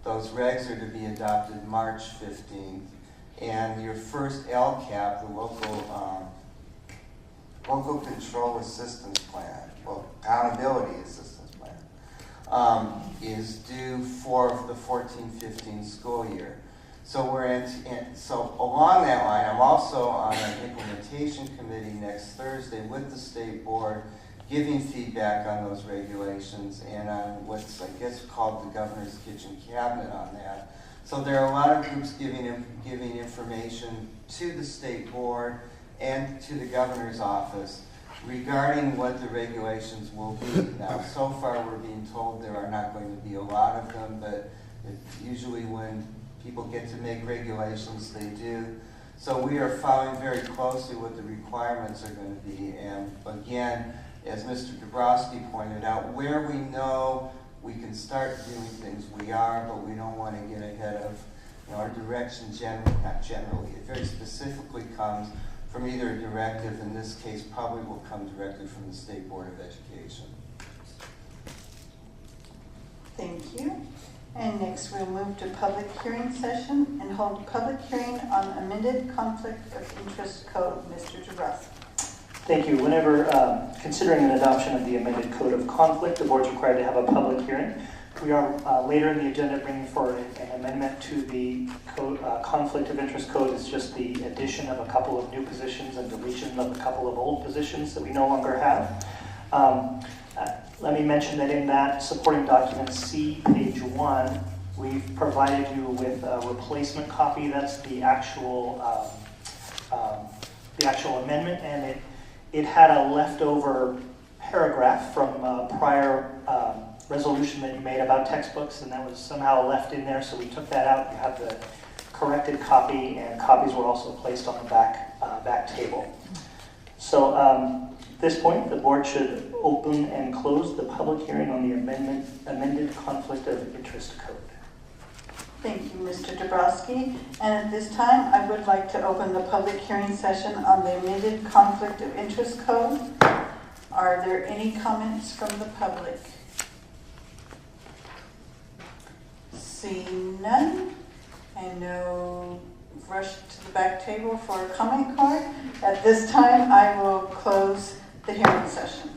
Those regs are to be adopted March 15th. And your first LCAP, the Local Control Assistance Plan, well, Accountability Assistance Plan, is due for the 14-15 school year. So so along that line, I'm also on an implementation committee next Thursday with the state board, giving feedback on those regulations and on what's, I guess, called the Governor's Kitchen Cabinet on that. So there are a lot of groups giving information to the state board and to the governor's office regarding what the regulations will be. Now, so far we're being told there are not going to be a lot of them, but usually when people get to make regulations, they do. So we are following very closely what the requirements are going to be. And again, as Mr. Dabrowski pointed out, where we know we can start doing things, we are, but we don't want to get ahead of our direction. Not generally, it very specifically comes from either a directive, in this case probably will come directly from the State Board of Education. Thank you. And next we'll move to public hearing session and hold a public hearing on amended conflict of interest code. Mr. Jurupa. Thank you. Whenever considering an adoption of the amended code of conflict, the board is required to have a public hearing. We are later in the agenda bringing forward an amendment to the code, conflict of interest code. It's just the addition of a couple of new positions and deletion of a couple of old positions that we no longer have. Let me mention that in that supporting document C, page 1, we've provided you with a replacement copy. That's the actual amendment, and it had a leftover paragraph from a prior resolution that you made about textbooks, and that was somehow left in there, so we took that out. You have the corrected copy, and copies were also placed on the back table. So at this point, the board should open and close the public hearing on the amended conflict of interest code. Thank you, Mr. Dabrowski. And at this time, I would like to open the public hearing session on the amended conflict of interest code. Are there any comments from the public? Seeing none, and no rush to the back table for a comment card. At this time, I will close the hearing session.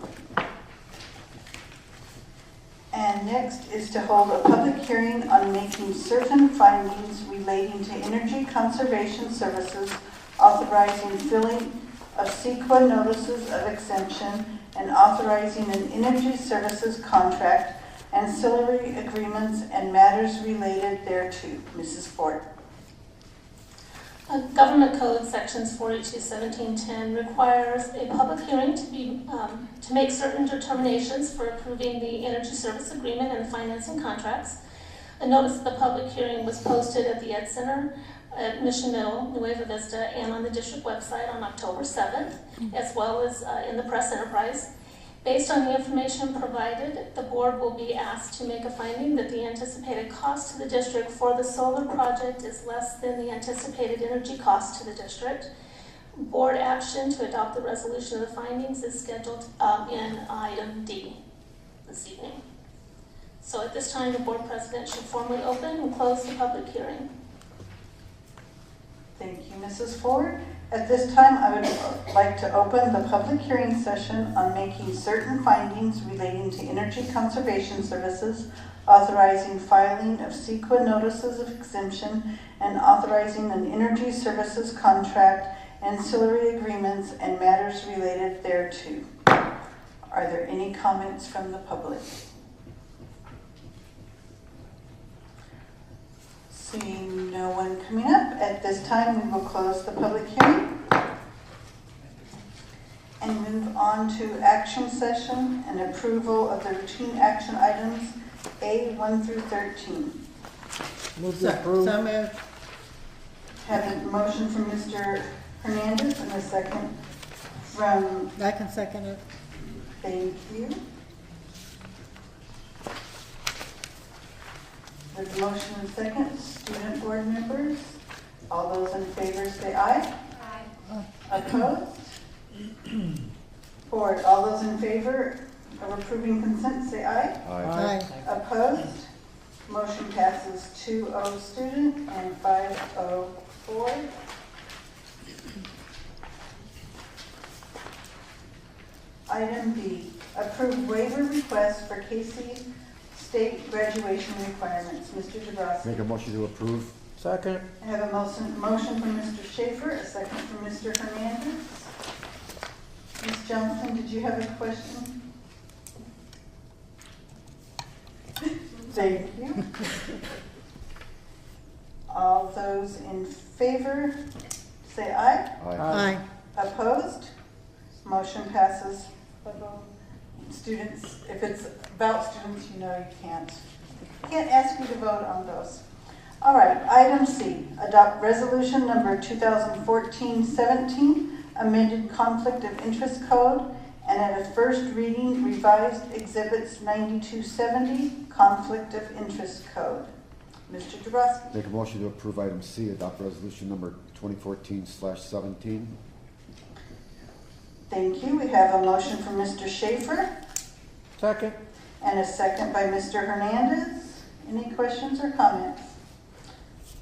And next is to hold a public hearing on making certain findings relating to energy conservation services, authorizing filling of CEQA notices of exemption, and authorizing an energy services contract, ancillary agreements, and matters related thereto. Mrs. Ford. Government Code Sections 482-1710 requires a public hearing to make certain determinations for approving the energy service agreement and the financing contracts. A notice of the public hearing was posted at the Ed Center at Mission Middle, Nueva Vista, and on the district website on October 7th, as well as in the press enterprise. Based on the information provided, the board will be asked to make a finding that the anticipated cost to the district for the solar project is less than the anticipated energy cost to the district. Board action to adopt the resolution of the findings is scheduled in item D this evening. So at this time, the board president should formally open and close the public hearing. Thank you, Mrs. Ford. At this time, I would like to open the public hearing session on making certain findings relating to energy conservation services, authorizing filing of CEQA notices of exemption, and authorizing an energy services contract, ancillary agreements, and matters related thereto. Are there any comments from the public? Seeing no one coming up, at this time we will close the public hearing and move on to action session and approval of the routine action items A 1 through 13. Move to approve. So moved. Having a motion from Mr. Hernandez and a second from, I can second it. thank you. With the motion and second, student board members, all those in favor say aye. Aye. Opposed? Board, all those in favor of approving consent say aye. Aye. Opposed? Motion passes 2-0 student and 5-0 board. Item B, approve waiver request for Casey State graduation requirements. Mr. Jabrowski. Make a motion to approve. Second. I have a motion from Mr. Schaefer, a second from Mr. Hernandez. Ms. Johnson, did you have a question? Thank you. All those in favor, say aye. Aye. Opposed? Motion passes. Students, if it's about students, you know you can't ask you to vote on those. All right, item C, adopt resolution number 2014-17, amended conflict of interest code, and at a first reading, revised exhibits 9270, conflict of interest code. Mr. Jabrowski. Make a motion to approve item C, adopt resolution number 2014/17. Thank you. We have a motion from Mr. Schaefer Second. and a second by Mr. Hernandez. Any questions or comments?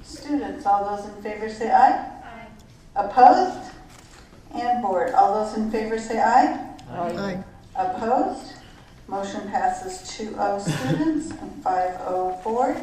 Students, all those in favor say aye. Aye. Opposed? And board, all those in favor say aye. Aye. Opposed? Motion passes 2-0 students and 5-0 board.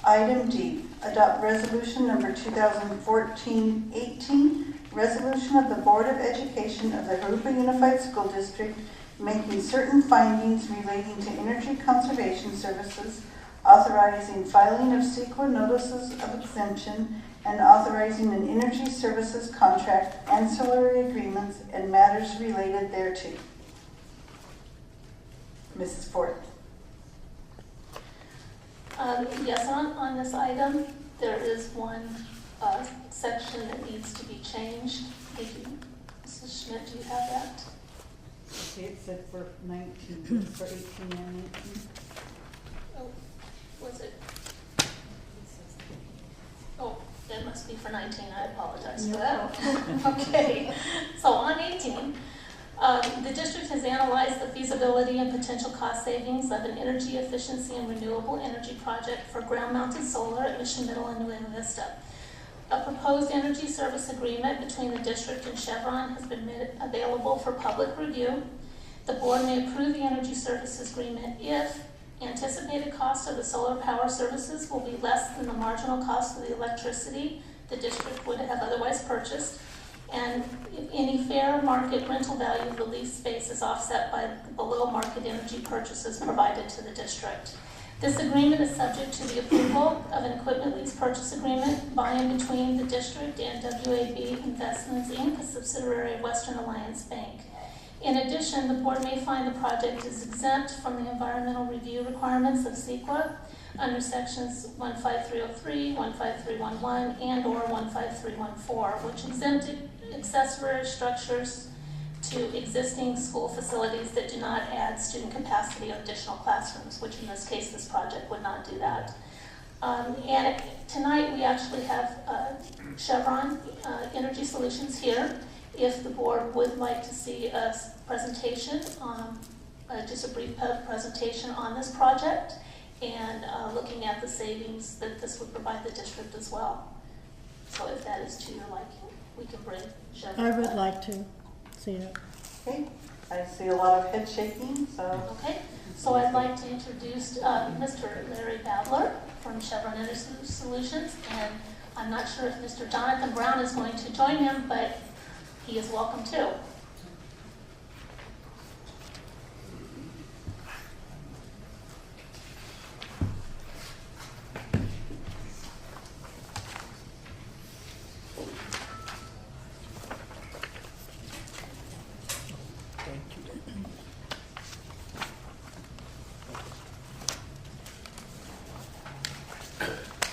Item D, adopt resolution number 2014-18, resolution of the Board of Education of the Jurupa Unified School District making certain findings relating to energy conservation services, authorizing filing of CEQA notices of exemption, and authorizing an energy services contract, ancillary agreements, and matters related thereto. Mrs. Ford. Yes, on this item, there is one section that needs to be changed. Mrs. Schmidt, do you have that? Okay, it said for 19, for 18 and 19. Oh, was it? Oh, that must be for 19. I apologize for that. Okay, so on 18, the district has analyzed the feasibility and potential cost savings of an energy efficiency and renewable energy project for ground-mounted solar at Mission Middle and New Vista. A proposed energy service agreement between the district and Chevron has been made available for public review. The board may approve the energy services agreement if anticipated cost of the solar power services will be less than the marginal cost of the electricity the district would have otherwise purchased, and if any fair market rental value of the leased space is offset by below market energy purchases provided to the district. This agreement is subject to the approval of an equipment lease purchase agreement by and between the district and WAB Investments, Inc., a subsidiary of Western Alliance Bank. In addition, the board may find the project is exempt from the environmental review requirements of CEQA under sections 15303, 15311, and or 15314, which exempted accessory structures to existing school facilities that do not add student capacity of additional classrooms, which in this case, this project would not do that. And tonight we actually have Chevron Energy Solutions here. If the board would like to see a presentation, just a brief presentation on this project and looking at the savings that this would provide the district as well. So if that is to your liking, we can bring Chevron. I would like to see it. Okay, I see a lot of head shaking, so. Okay, so I'd like to introduce Mr. Larry Badler from Chevron Energy Solutions, and I'm not sure if Mr. Jonathan Brown is going to join him, but he is welcome too.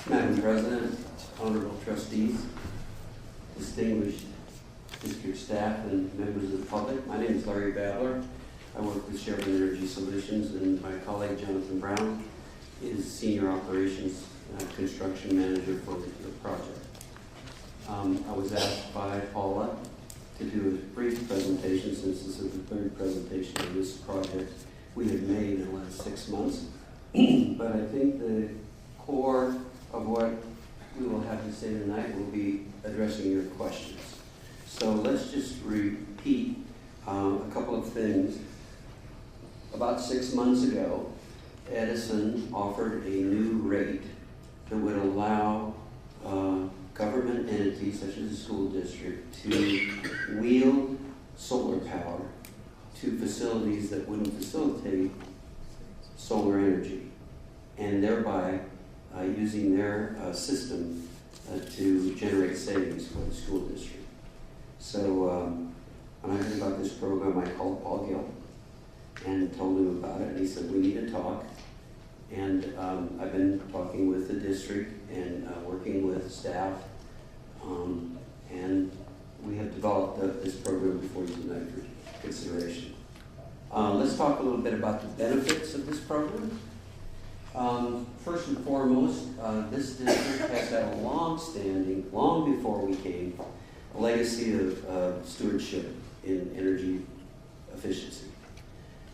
Madam President, honorable trustees, distinguished district staff, and members of the public, my name is Larry Badler. I work with Chevron Energy Solutions, and my colleague Jonathan Brown is Senior Operations Construction Manager for the project. I was asked by Paula to do a brief presentation, since this is the third presentation of this project we have made in the last 6 months. But I think the core of what we will have to say tonight will be addressing your questions. So let's just repeat a couple of things. About 6 months ago, Edison offered a new rate that would allow government entities such as the school district to wield solar power to facilities that wouldn't facilitate solar energy, and thereby using their system to generate savings for the school district. So when I heard about this program, I called Paul Gill and told him about it, and he said, we need to talk. And I've been talking with the district and working with staff, and we have developed this program before you tonight for consideration. Let's talk a little bit about the benefits of this program. First and foremost, this district has had a long-standing, long before we came, a legacy of stewardship in energy efficiency.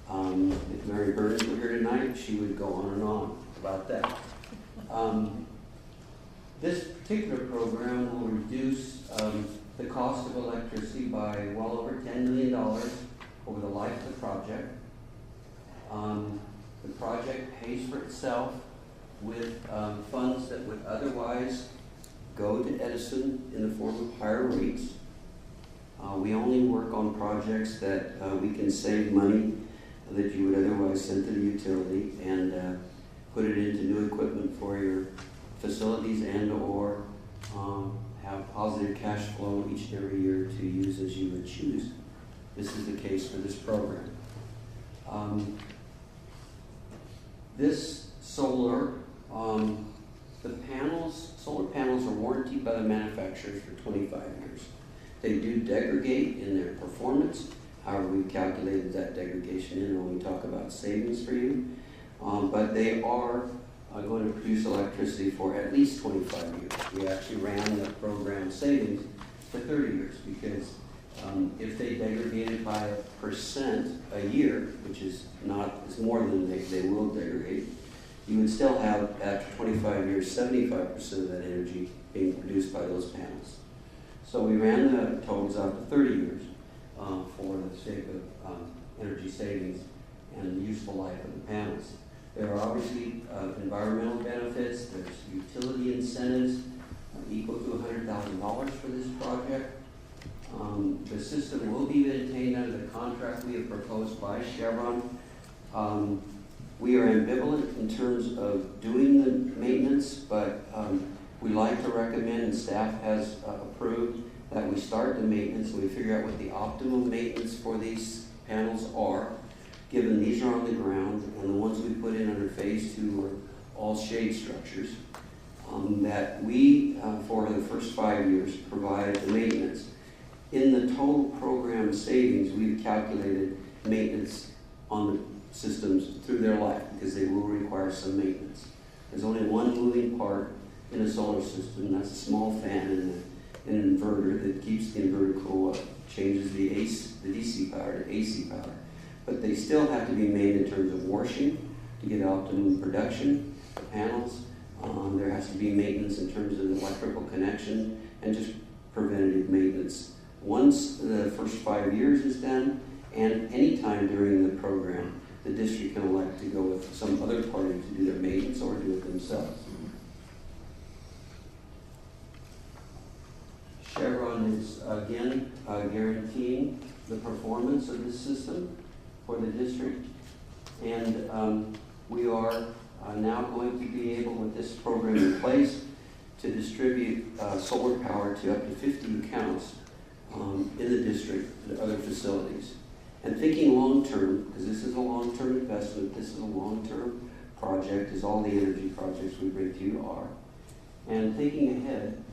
If Mary Burns were here tonight, she would go on and on about that. This particular program will reduce the cost of electricity by well over $10 million over the life of the project. The project pays for itself with funds that would otherwise go to Edison in the form of higher rates. We only work on projects that we can save money that you would otherwise send to the utility and put it into new equipment for your facilities and or have positive cash flow each and every year to use as you would choose. This is the case for this program. This solar, solar panels are warranted by the manufacturers for 25 years. They do degrade in their performance. However, we calculated that degradation in when we talk about savings for you. But they are going to produce electricity for at least 25 years. We actually ran the program savings for 30 years because if they degraded by 1% a year, which is more than they will degrade, you would still have, after 25 years, 75% of that energy being produced by those panels. So we ran the totals out to 30 years for the sake of energy savings and the useful life of the panels. There are obviously environmental benefits. There's utility incentives equal to $100,000 for this project. The system will be maintained under the contract we have proposed by Chevron. We are ambivalent in terms of doing the maintenance, but we like to recommend, and staff has approved, that we start the maintenance and we figure out what the optimum maintenance for these panels are, given these are on the ground and the ones we put in under phase 2 are all shade structures, that we, for the first 5 years, provide the maintenance. In the total program savings, we've calculated maintenance on the systems through their life because they will require some maintenance. There's only one moving part in a solar system, and that's a small fan in an inverter that keeps the inverter cool up, changes the DC power to AC power. But they still have to be made in terms of washing to get optimum production for panels. There has to be maintenance in terms of the electrical connection and just preventative maintenance. Once the first 5 years is done, and any time during the program, the district can elect to go with some other party to do their maintenance or do it themselves. Chevron is again guaranteeing the performance of this system for the district, and we are now going to be able, with this program in place, to distribute solar power to up to 50 accounts in the district and other facilities. And thinking long-term, because this is a long-term investment, this is a long-term project, as all the energy projects we bring to you are. And thinking ahead,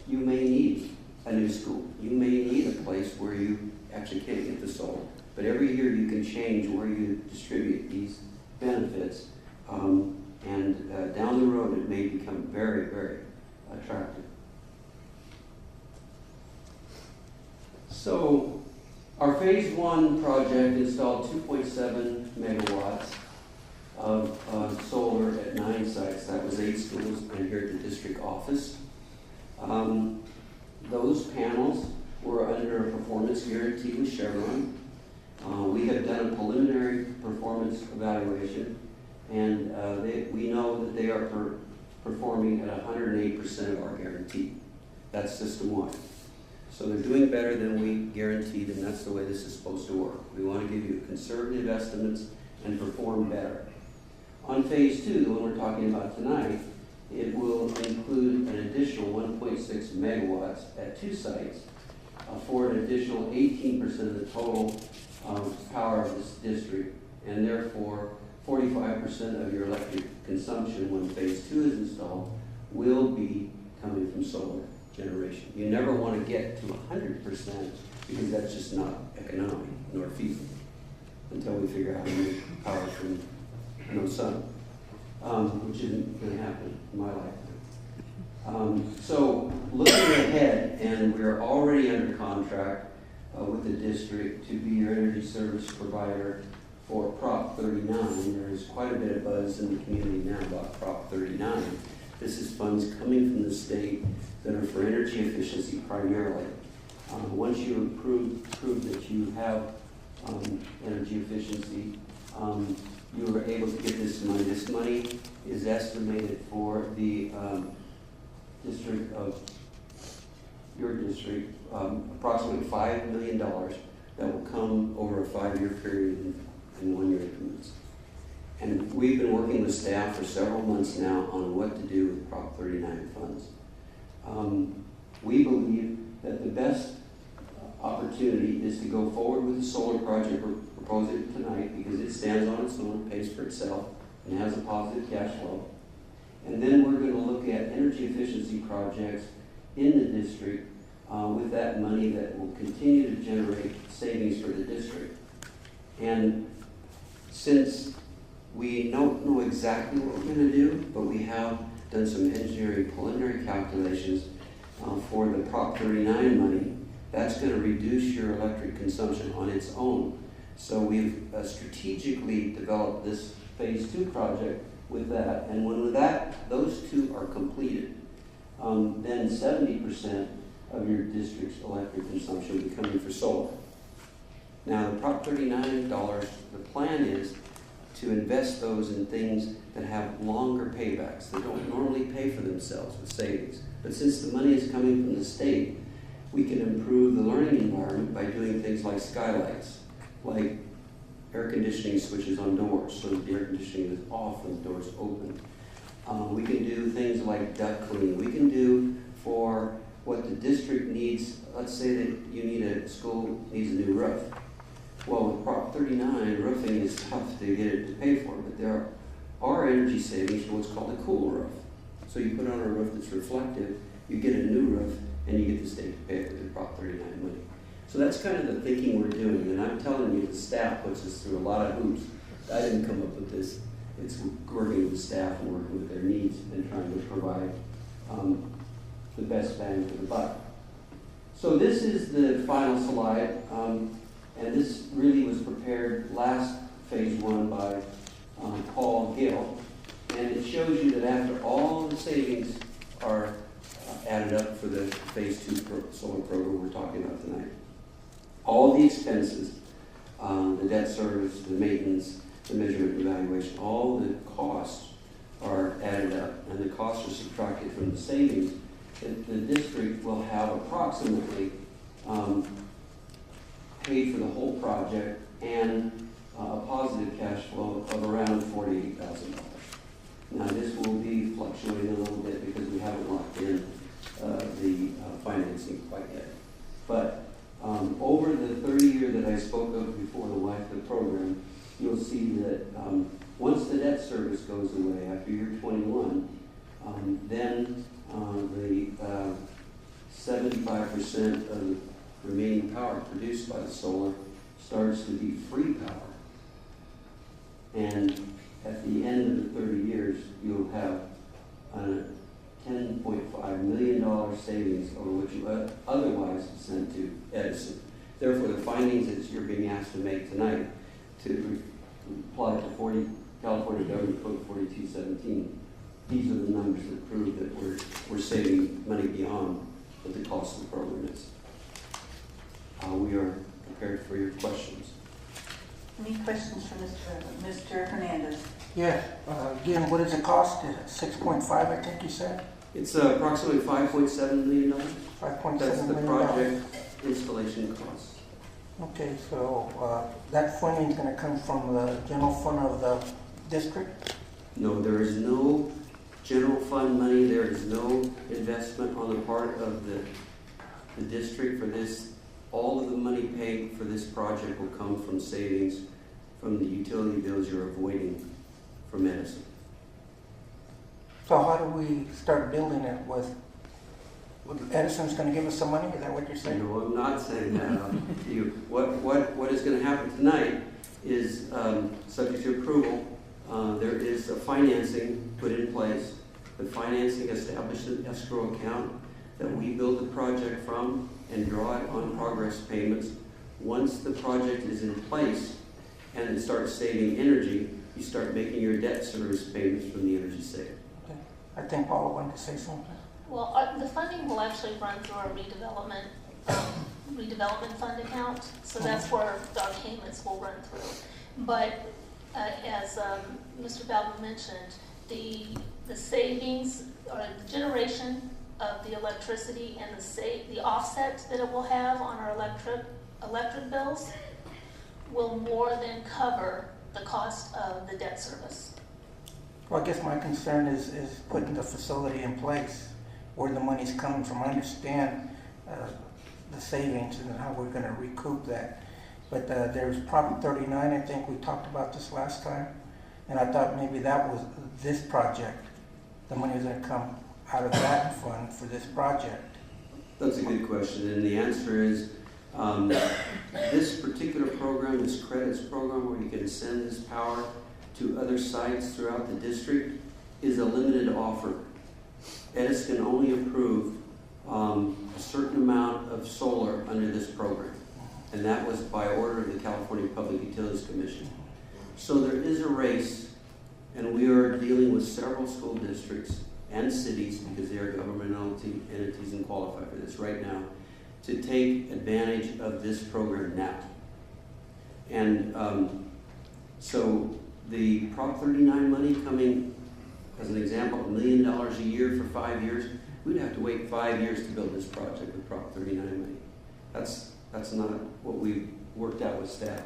you may need a new school. You may need a place where you actually can't get the solar. But every year you can change where you distribute these benefits. And down the road it may become very, very attractive. So our phase 1 project installed 2.7 megawatts of solar at 9 sites. That was 8 schools and here at the district office. Those panels were under a performance guarantee with Chevron. We have done a preliminary performance evaluation, and we know that they are performing at 108% of our guarantee. That's system-wide. So they're doing better than we guaranteed, and that's the way this is supposed to work. We want to give you conservative estimates and perform better. On phase 2, the one we're talking about tonight, it will include an additional 1.6 megawatts at 2 sites for an additional 18% of the total power of this district, and therefore 45% of your electric consumption when phase 2 is installed will be coming from solar generation. You never want to get to 100% because that's just not economic nor feasible until we figure out how to make power from sun, which isn't going to happen in my lifetime. So looking ahead, and we're already under contract with the district to be your energy service provider for Prop 39. There is quite a bit of buzz in the community now about Prop 39. This is funds coming from the state that are for energy efficiency primarily. Once you prove that you have energy efficiency, you are able to get this money. This money is estimated for the district of your district, approximately $5 million that will come over a 5-year period in 1-year increments. And we've been working with staff for several months now on what to do with Prop 39 funds. We believe that the best opportunity is to go forward with the solar project we're proposing tonight because it stands on its own, pays for itself, and has a positive cash flow. And then we're going to look at energy efficiency projects in the district with that money that will continue to generate savings for the district. And since we don't know exactly what we're going to do, but we have done some engineering preliminary calculations for the Prop 39 money, that's going to reduce your electric consumption on its own. So we've strategically developed this phase 2 project with that. And when those 2 are completed, then 70% of your district's electric consumption will be coming for solar. Now, the Prop 39 dollars, the plan is to invest those in things that have longer paybacks. They don't normally pay for themselves with savings. But since the money is coming from the state, we can improve the learning environment by doing things like skylights, like air conditioning switches on doors so that the air conditioning is off and the doors open. We can do things like duct cleaning. We can do for what the district needs. Let's say that a school needs a new roof. Well, with Prop 39, roofing is tough to get it to pay for, but there are energy savings for what's called a cool roof. So you put on a roof that's reflective, you get a new roof, and you get the state to pay for the Prop 39 money. So that's kind of the thinking we're doing, and I'm telling you, the staff puts us through a lot of hoops. I didn't come up with this. It's working with the staff and working with their needs and trying to provide the best bang for the buck. So this is the final slide, and this really was prepared last phase one by Paul Gill, and it shows you that after all the savings are added up for the phase two solar program we're talking about tonight, all the expenses, the debt service, the maintenance, the measurement evaluation, all the costs are added up, and the costs are subtracted from the savings. The district will have approximately paid for the whole project and a positive cash flow of around $48,000. Now this will be fluctuating a little bit because we haven't locked in the financing quite yet. But over the 30-year that I spoke of before, the life of the program, you'll see that once the debt service goes away after year 21, then the 75% of the remaining power produced by the solar starts to be free power. And at the end of the 30 years, you'll have a $10.5 million savings over what you otherwise have sent to Edison. Therefore, the findings that you're being asked to make tonight to apply to California Government Code 4217, these are the numbers that prove that we're saving money beyond what the cost of the program is. We are prepared for your questions. Any questions for Mr. Hernandez? Yeah, again, what does it cost? 6.5, I think you said? It's approximately $5.7 million. $5.7 That's the million. project installation cost. Okay, so that funding is going to come from the general fund of the district? No, there is no general fund money. There is no investment on the part of the district for this. All of the money paid for this project will come from savings from the utility bills you're avoiding from Edison. So how do we start building it with Edison's going to give us some money? Is that what you're saying? No, I'm not saying that. What is going to happen tonight is, subject to approval, there is a financing put in place. The financing established an escrow account that we build the project from and draw it on progress payments. Once the project is in place and it starts saving energy, you start making your debt service payments from the energy saved. Okay. I think Paula wanted to say something. Well, the funding will actually run through our redevelopment fund account, so that's where our payments will run through. But as Mr. Balbo mentioned, the savings or the generation of the electricity and the offset that it will have on our electric bills will more than cover the cost of the debt service. Well, I guess my concern is putting the facility in place, where the money's coming from. I understand the savings and how we're going to recoup that. But there's Prop 39, I think we talked about this last time, and I thought maybe that was this project. The money was going to come out of that fund for this project. That's a good question, and the answer is this particular program, this credits program where you can send this power to other sites throughout the district, is a limited offer. Edison can only approve a certain amount of solar under this program, and that was by order of the California Public Utilities Commission. So there is a race, and we are dealing with several school districts and cities, because they are governmental entities and qualify for this right now, to take advantage of this program now. And so the Prop 39 money coming, as an example, $1 million a year for 5 years, we'd have to wait 5 years to build this project with Prop 39 money. That's not what we've worked out with staff.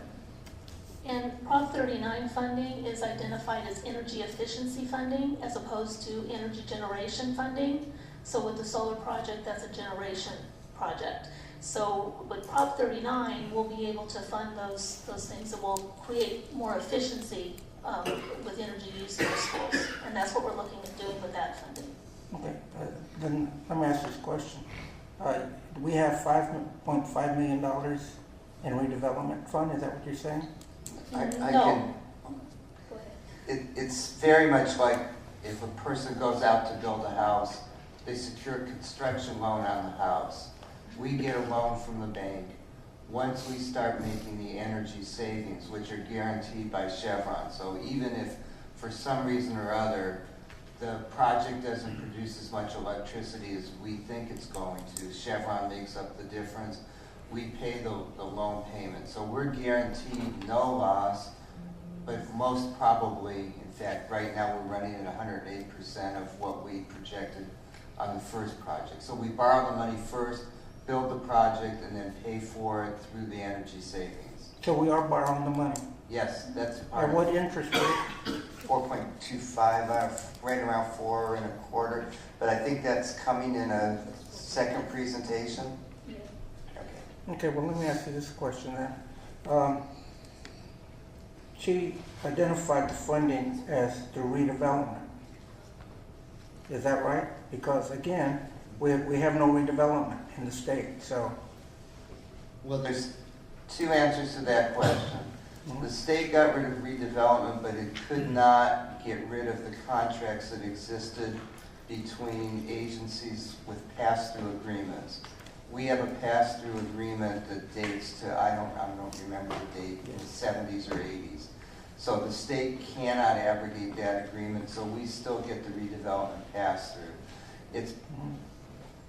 And Prop 39 funding is identified as energy efficiency funding as opposed to energy generation funding. So with the solar project, that's a generation project. So with Prop 39, we'll be able to fund those things that will create more efficiency with energy use in our schools. And that's what we're looking at doing with that funding. Okay, then let me ask this question. We have $5.5 million in redevelopment fund, is that what you're saying? I No. can, it's very much like if a person goes out to build a house, they secure a construction loan on the house. We get a loan from the bank. Once we start making the energy savings, which are guaranteed by Chevron, so even if for some reason or other the project doesn't produce as much electricity as we think it's going to, Chevron makes up the difference. We pay the loan payment. So we're guaranteed no loss, but most probably, in fact, right now we're running at 108% of what we projected on the first project. So we borrow the money first, build the project, and then pay for it through the energy savings. So we are borrowing the money. Yes, that's part At what interest rate? 4.25, right around 4.25. But I think that's coming in a second presentation. Okay, well, let me ask you this question then. She identified the funding as the redevelopment. Is that right? Because again, we have no redevelopment in the state, so. Well, there's two answers to that question. The state got rid of redevelopment, but it could not get rid of the contracts that existed between agencies with pass-through agreements. We have a pass-through agreement that dates to, I don't remember the date, in the 70s or 80s. So the state cannot abrogate that agreement, so we still get the redevelopment pass-through. It's,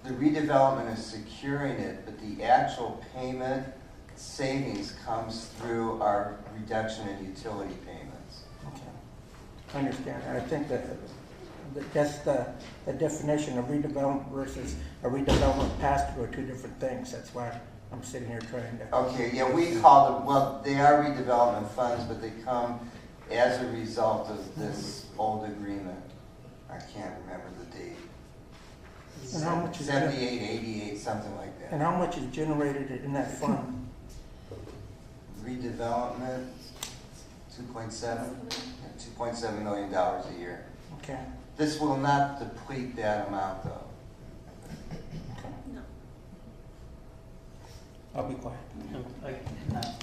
the redevelopment is securing it, but the actual payment savings comes through our reduction in utility payments. Okay, I understand. I think that's the definition of redevelopment versus a redevelopment pass-through are two different things. That's why I'm sitting here trying to. Okay, yeah, we call them, well, they are redevelopment funds, but they come as a result of this old agreement. I can't remember the date. And how much is 78, 88, something like that. And how much is generated in that fund? Redevelopment, 2.7 million a year. Okay. This will not deplete that amount, though. No. I'll be quiet.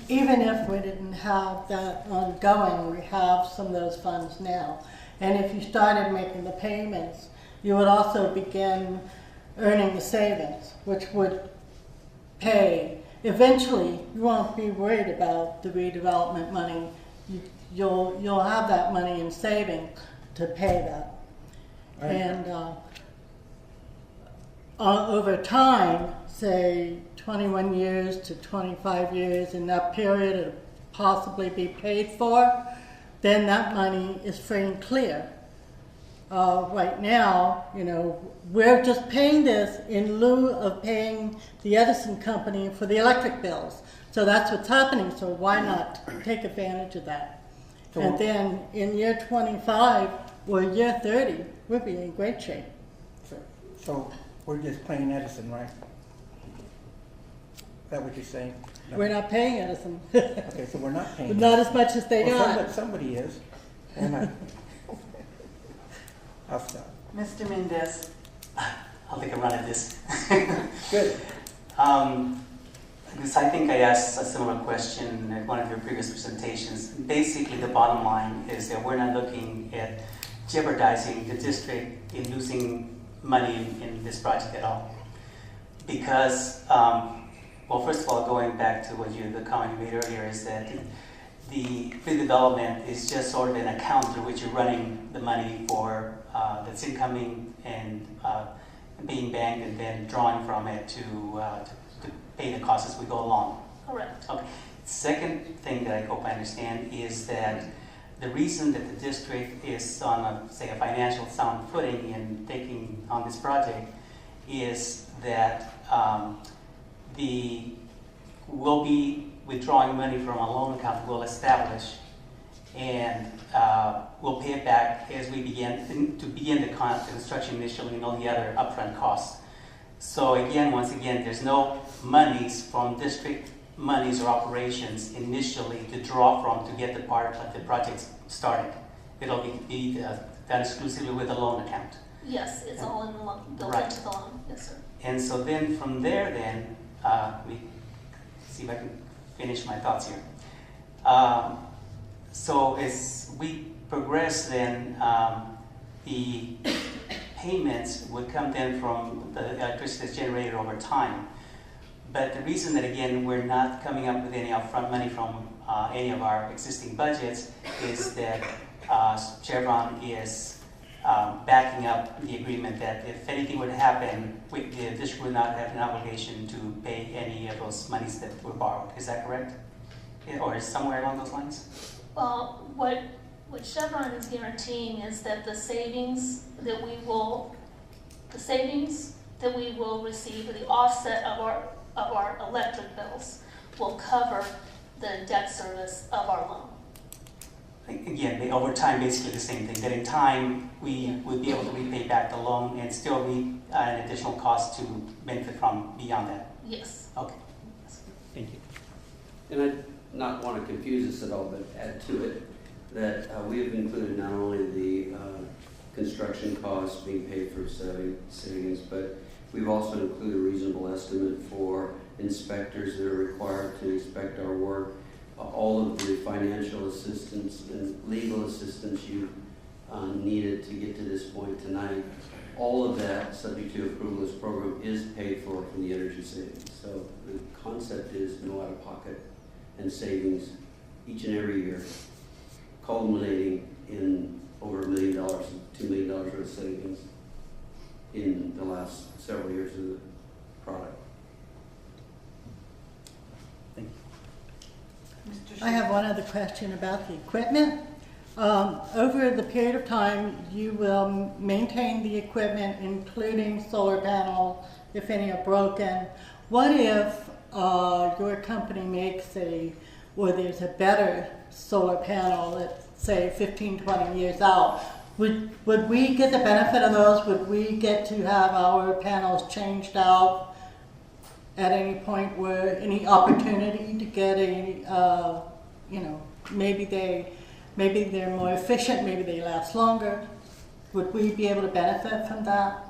Even if we didn't have that ongoing, we have some of those funds now. And if you started making the payments, you would also begin earning the savings, which would pay. Eventually, you won't be worried about the redevelopment money. You'll have that money in saving to pay that. Right. And over time, say 21 years to 25 years, in that period it'll possibly be paid for, then that money is free and clear. Right now, we're just paying this in lieu of paying the Edison company for the electric bills. So that's what's happening, so why not take advantage of that? And then in year 25 or year 30, we'll be in great shape. So we're just paying Edison, right? Is that what you're saying? No. We're not paying Edison. Okay, so we're not paying. Not as much as they got. Somebody is. And I'll stop. Mr. Mendez. I'll take a run at this. Good. Because I think I asked a similar question at one of your previous presentations. Basically, the bottom line is that we're not looking at jeopardizing the district in losing money in this project at all. Because, well, first of all, going back to the comment you made earlier, is that the redevelopment is just sort of an account through which you're running the money for that's incoming and being banked and then drawing from it to pay the costs as we go along. Correct. Okay. Second thing that I hope I understand is that the reason that the district is on, say, a financial sound footing in taking on this project is that we'll be withdrawing money from a loan account we'll establish, and we'll pay it back as we begin the construction initially and all the other upfront costs. So again, once again, there's no monies from district monies or operations initially to draw from to get the part of the project started. It'll be done exclusively with a loan account. Yes, it's all in the loan, built Right. into the loan. Yes, sir. And so then from there let me see if I can finish my thoughts here. So as we progress then, the payments would come then from the electricity that's generated over time. But the reason that, again, we're not coming up with any upfront money from any of our existing budgets is that Chevron is backing up the agreement that if anything would happen, the district would not have an obligation to pay any of those monies that were borrowed. Is that correct? Or is somewhere along those lines? Well, what Chevron is guaranteeing is that the savings that we will receive, or the offset of our electric bills, will cover the debt service of our loan. Again, over time, basically the same thing. That in time, we would be able to repay back the loan and still be an additional cost to benefit from beyond that. Yes. Okay. Thank you. And I not want to confuse us at all, but add to it that we have included not only the construction costs being paid for savings, but we've also included a reasonable estimate for inspectors that are required to inspect our work, all of the financial assistance and legal assistance you needed to get to this point tonight. All of that, subject to approval of this program, is paid for from the energy savings. So the concept is no out-of-pocket and savings each and every year, culminating in over $1 million, $2 million worth of savings in the last several years of the product. Thank you. I have one other question about the equipment. Over the period of time, you will maintain the equipment, including solar panels, if any are broken. What if your company makes there's a better solar panel, let's say 15, 20 years out? Would we get the benefit of those? Would we get to have our panels changed out at any point, where any opportunity to get maybe they're more efficient, maybe they last longer? Would we be able to benefit from that?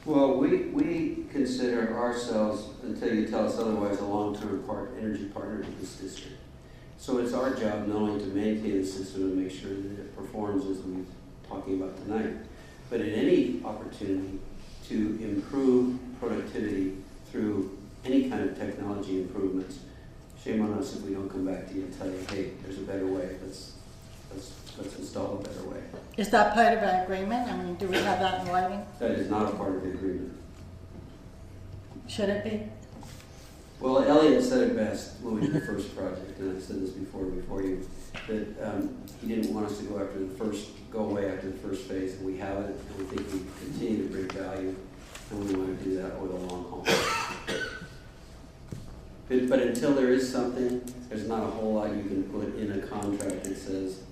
Well, we consider ourselves, until you tell us otherwise, a long-term energy partner to this district. So it's our job not only to maintain the system and make sure that it performs as we're talking about tonight, but at any opportunity to improve productivity through any kind of technology improvements. Shame on us if we don't come back to you and tell you, hey, there's a better way. Let's install a better way. Is that part of our agreement? I mean, do we have that in writing? That is not a part of the agreement. Should it be? Well, Elliot said it best when we did the first project, and I said this before you, that he didn't want us to go away after the first phase, and we have it, and we think we continue to bring value, and we want to do that over the long haul. But until there is something, there's not a whole lot you can put in a contract that says,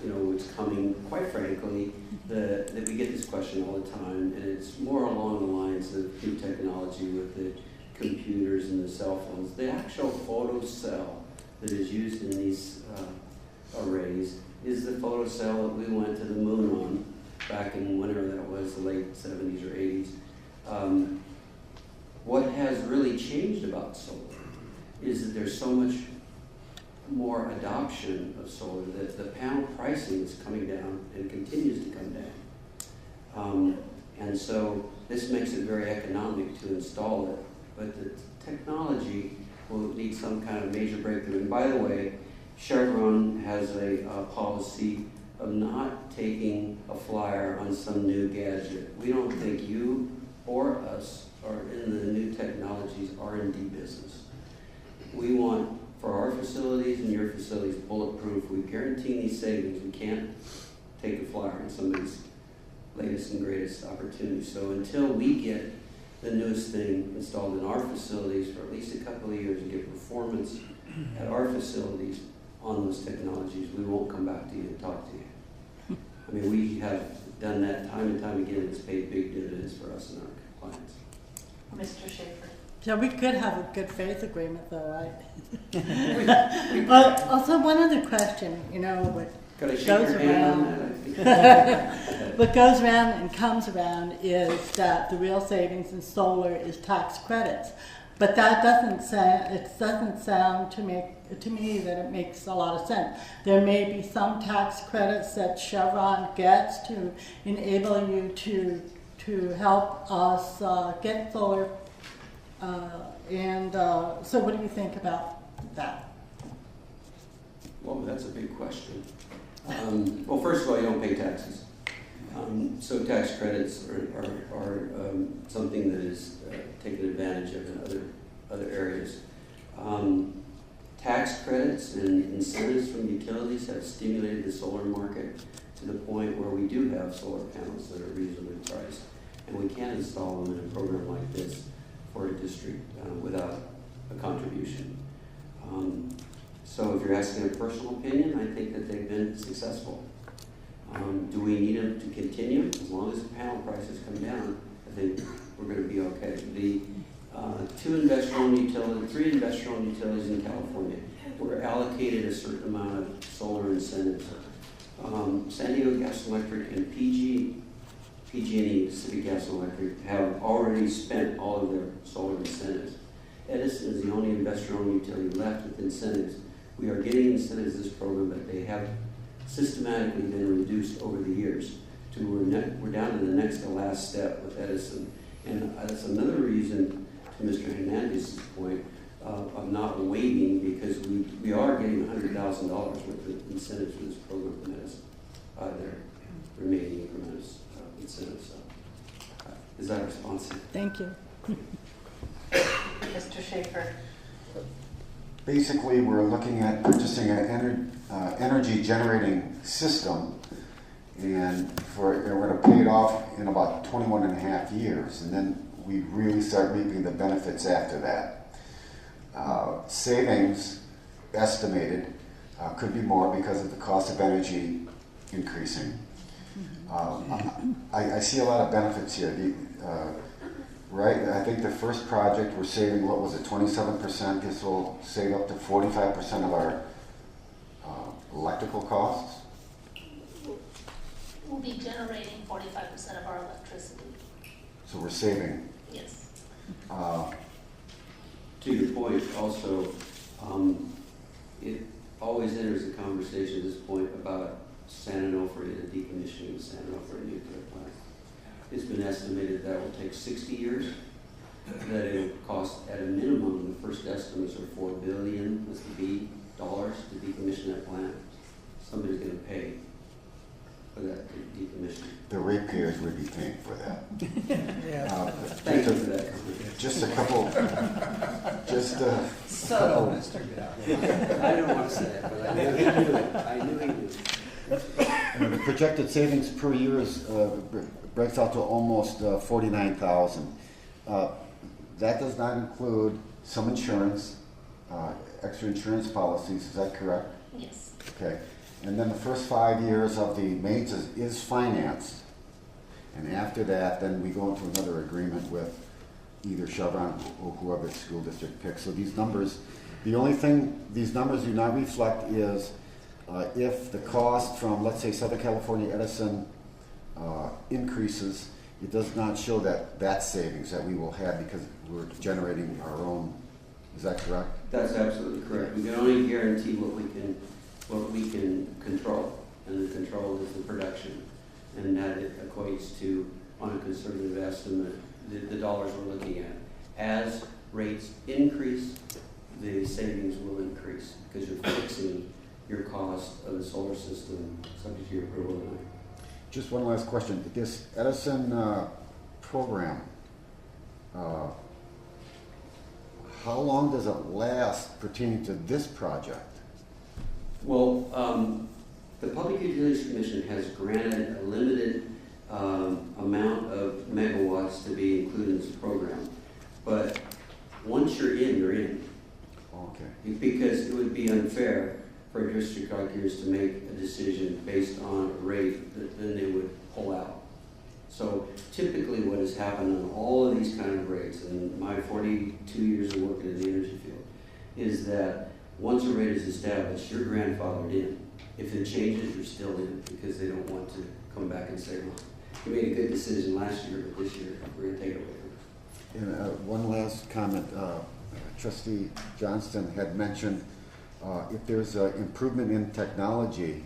it's coming. Quite frankly, that we get this question all the time, and it's more along the lines of new technology with the computers and the cell phones. The actual photo cell that is used in these arrays is the photo cell that we went to the moon on back in whenever that was, the late 70s or 80s. What has really changed about solar is that there's so much more adoption of solar that the panel pricing is coming down and continues to come down. And so this makes it very economic to install it, but the technology will need some kind of major breakthrough. And by the way, Chevron has a policy of not taking a flyer on some new gadget. We don't think you or us are in the new technologies R&D business. We want, for our facilities and your facilities, bulletproof. We guarantee these savings. We can't take a flyer on somebody's latest and greatest opportunities. So until we get the newest thing installed in our facilities for at least a couple of years and get performance at our facilities on those technologies, we won't come back to you and talk to you. I mean, we have done that time and time again. It's paid big dividends for us and our clients. Mr. Schaefer. So we could have a good faith agreement, though, right? Well, also one other question, what Could I shake goes your hand on around. that? What goes around and comes around is that the real savings in solar is tax credits. But that doesn't sound to me that it makes a lot of sense. There may be some tax credits that Chevron gets to enable you to help us get solar. So what do you think about that? Well, that's a big question. Well, first of all, you don't pay taxes. So tax credits are something that is taken advantage of in other areas. Tax credits and incentives from utilities have stimulated the solar market to the point where we do have solar panels that are reasonably priced, and we can install them in a program like this for a district without a contribution. So if you're asking a personal opinion, I think that they've been successful. Do we need them to continue? As long as the panel prices come down, I think we're going to be okay. The three investor-owned utilities in California were allocated a certain amount of solar incentives. San Diego Gas and Electric and PG&E, Pacific Gas and Electric, have already spent all of their solar incentives. Edison is the only investor-owned utility left with incentives. We are getting incentives in this program, but they have systematically been reduced over the years to we're down to the next to last step with Edison. And that's another reason, to Mr. Hernandez's point, of not waiting, because we are getting $100,000 worth of incentives for this program from Edison. Their remaining increments incentives. So, is that responsive? Thank you. Mr. Schaefer. Basically, we're looking at purchasing an energy generating system, and we're going to pay it off in about 21 and a half years, and then we really start reaping the benefits after that. Savings estimated could be more because of the cost of energy increasing. I see a lot of benefits here. Right? I think the first project we're saving, what was it, 27%? This will save up to 45% of our electrical costs. We'll be generating 45% of our electricity. So we're saving. Yes. To your point, also, it always enters the conversation at this point about San Onofre and the decommissioning of San Onofre nuclear plant. It's been estimated that will take 60 years, that it will cost at a minimum, the first estimates are $4 billion, that's the B, dollars to decommission that plant. Somebody's going to pay for that decommission. The ratepayers would be paying for that. Thank you for that. Just a couple, So, I don't want to say it, but I knew he knew. The projected savings per year is breaks out to almost $49,000. That does not include some insurance, extra insurance policies. Is that correct? Yes. Okay. And then the first 5 years of the maintenance is financed, and after that, then we go into another agreement with either Chevron or whoever the school district picks. So these numbers, the only thing these numbers do not reflect is if the cost from, let's say, Southern California Edison increases, it does not show that savings that we will have because we're generating our own. Is that correct? That's absolutely correct. We can only guarantee what we can control, and the control is the production, and that it equates to, on a conservative estimate, the dollars we're looking at. As rates increase, the savings will increase because you're fixing your cost of the solar system subject to your approval tonight. Just one last question. This Edison program, how long does it last pertaining to this project? Well, the Public Utilities Commission has granted a limited amount of megawatts to be included in this program. But once you're in, you're in. Okay. Because it would be unfair for a district like yours to make a decision based on a rate that then they would pull out. So typically what has happened on all of these kind of rates, in my 42 years of working in the energy field, is that once a rate is established, you're grandfathered in. If it changes, you're still in because they don't want to come back and say, well, you made a good decision last year, but this year we're going to take it away from you. And one last comment. Trustee Johnston had mentioned if there's an improvement in technology,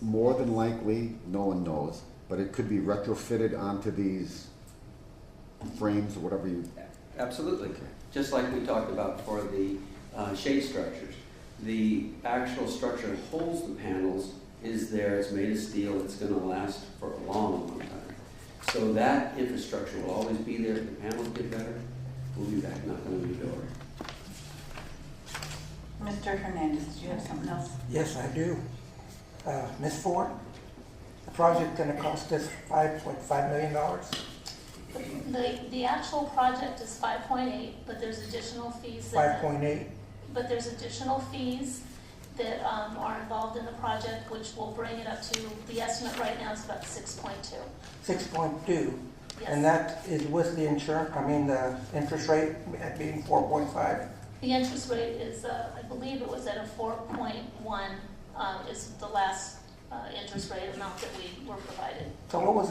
more than likely, no one knows, but it could be retrofitted onto these frames or whatever you... Absolutely. Just like we talked about for the shade structures. The actual structure that holds the panels is there. It's made of steel. It's going to last for a long, long time. So that infrastructure will always be there. If the panels get better, we'll be back knocking on your door. Mr. Hernandez, do you have something else? Yes, I do. Ms. Ford, the project going to cost us $5.5 million? The actual project is 5.8, but there's additional fees. 5.8? But there's additional fees that are involved in the project, which will bring it up to, the estimate right now is about 6.2. 6.2? Yes. And that is with the insurance, the interest rate at being 4.5? The interest rate is, I believe it was at a 4.1, is the last interest rate amount that we were provided. So what was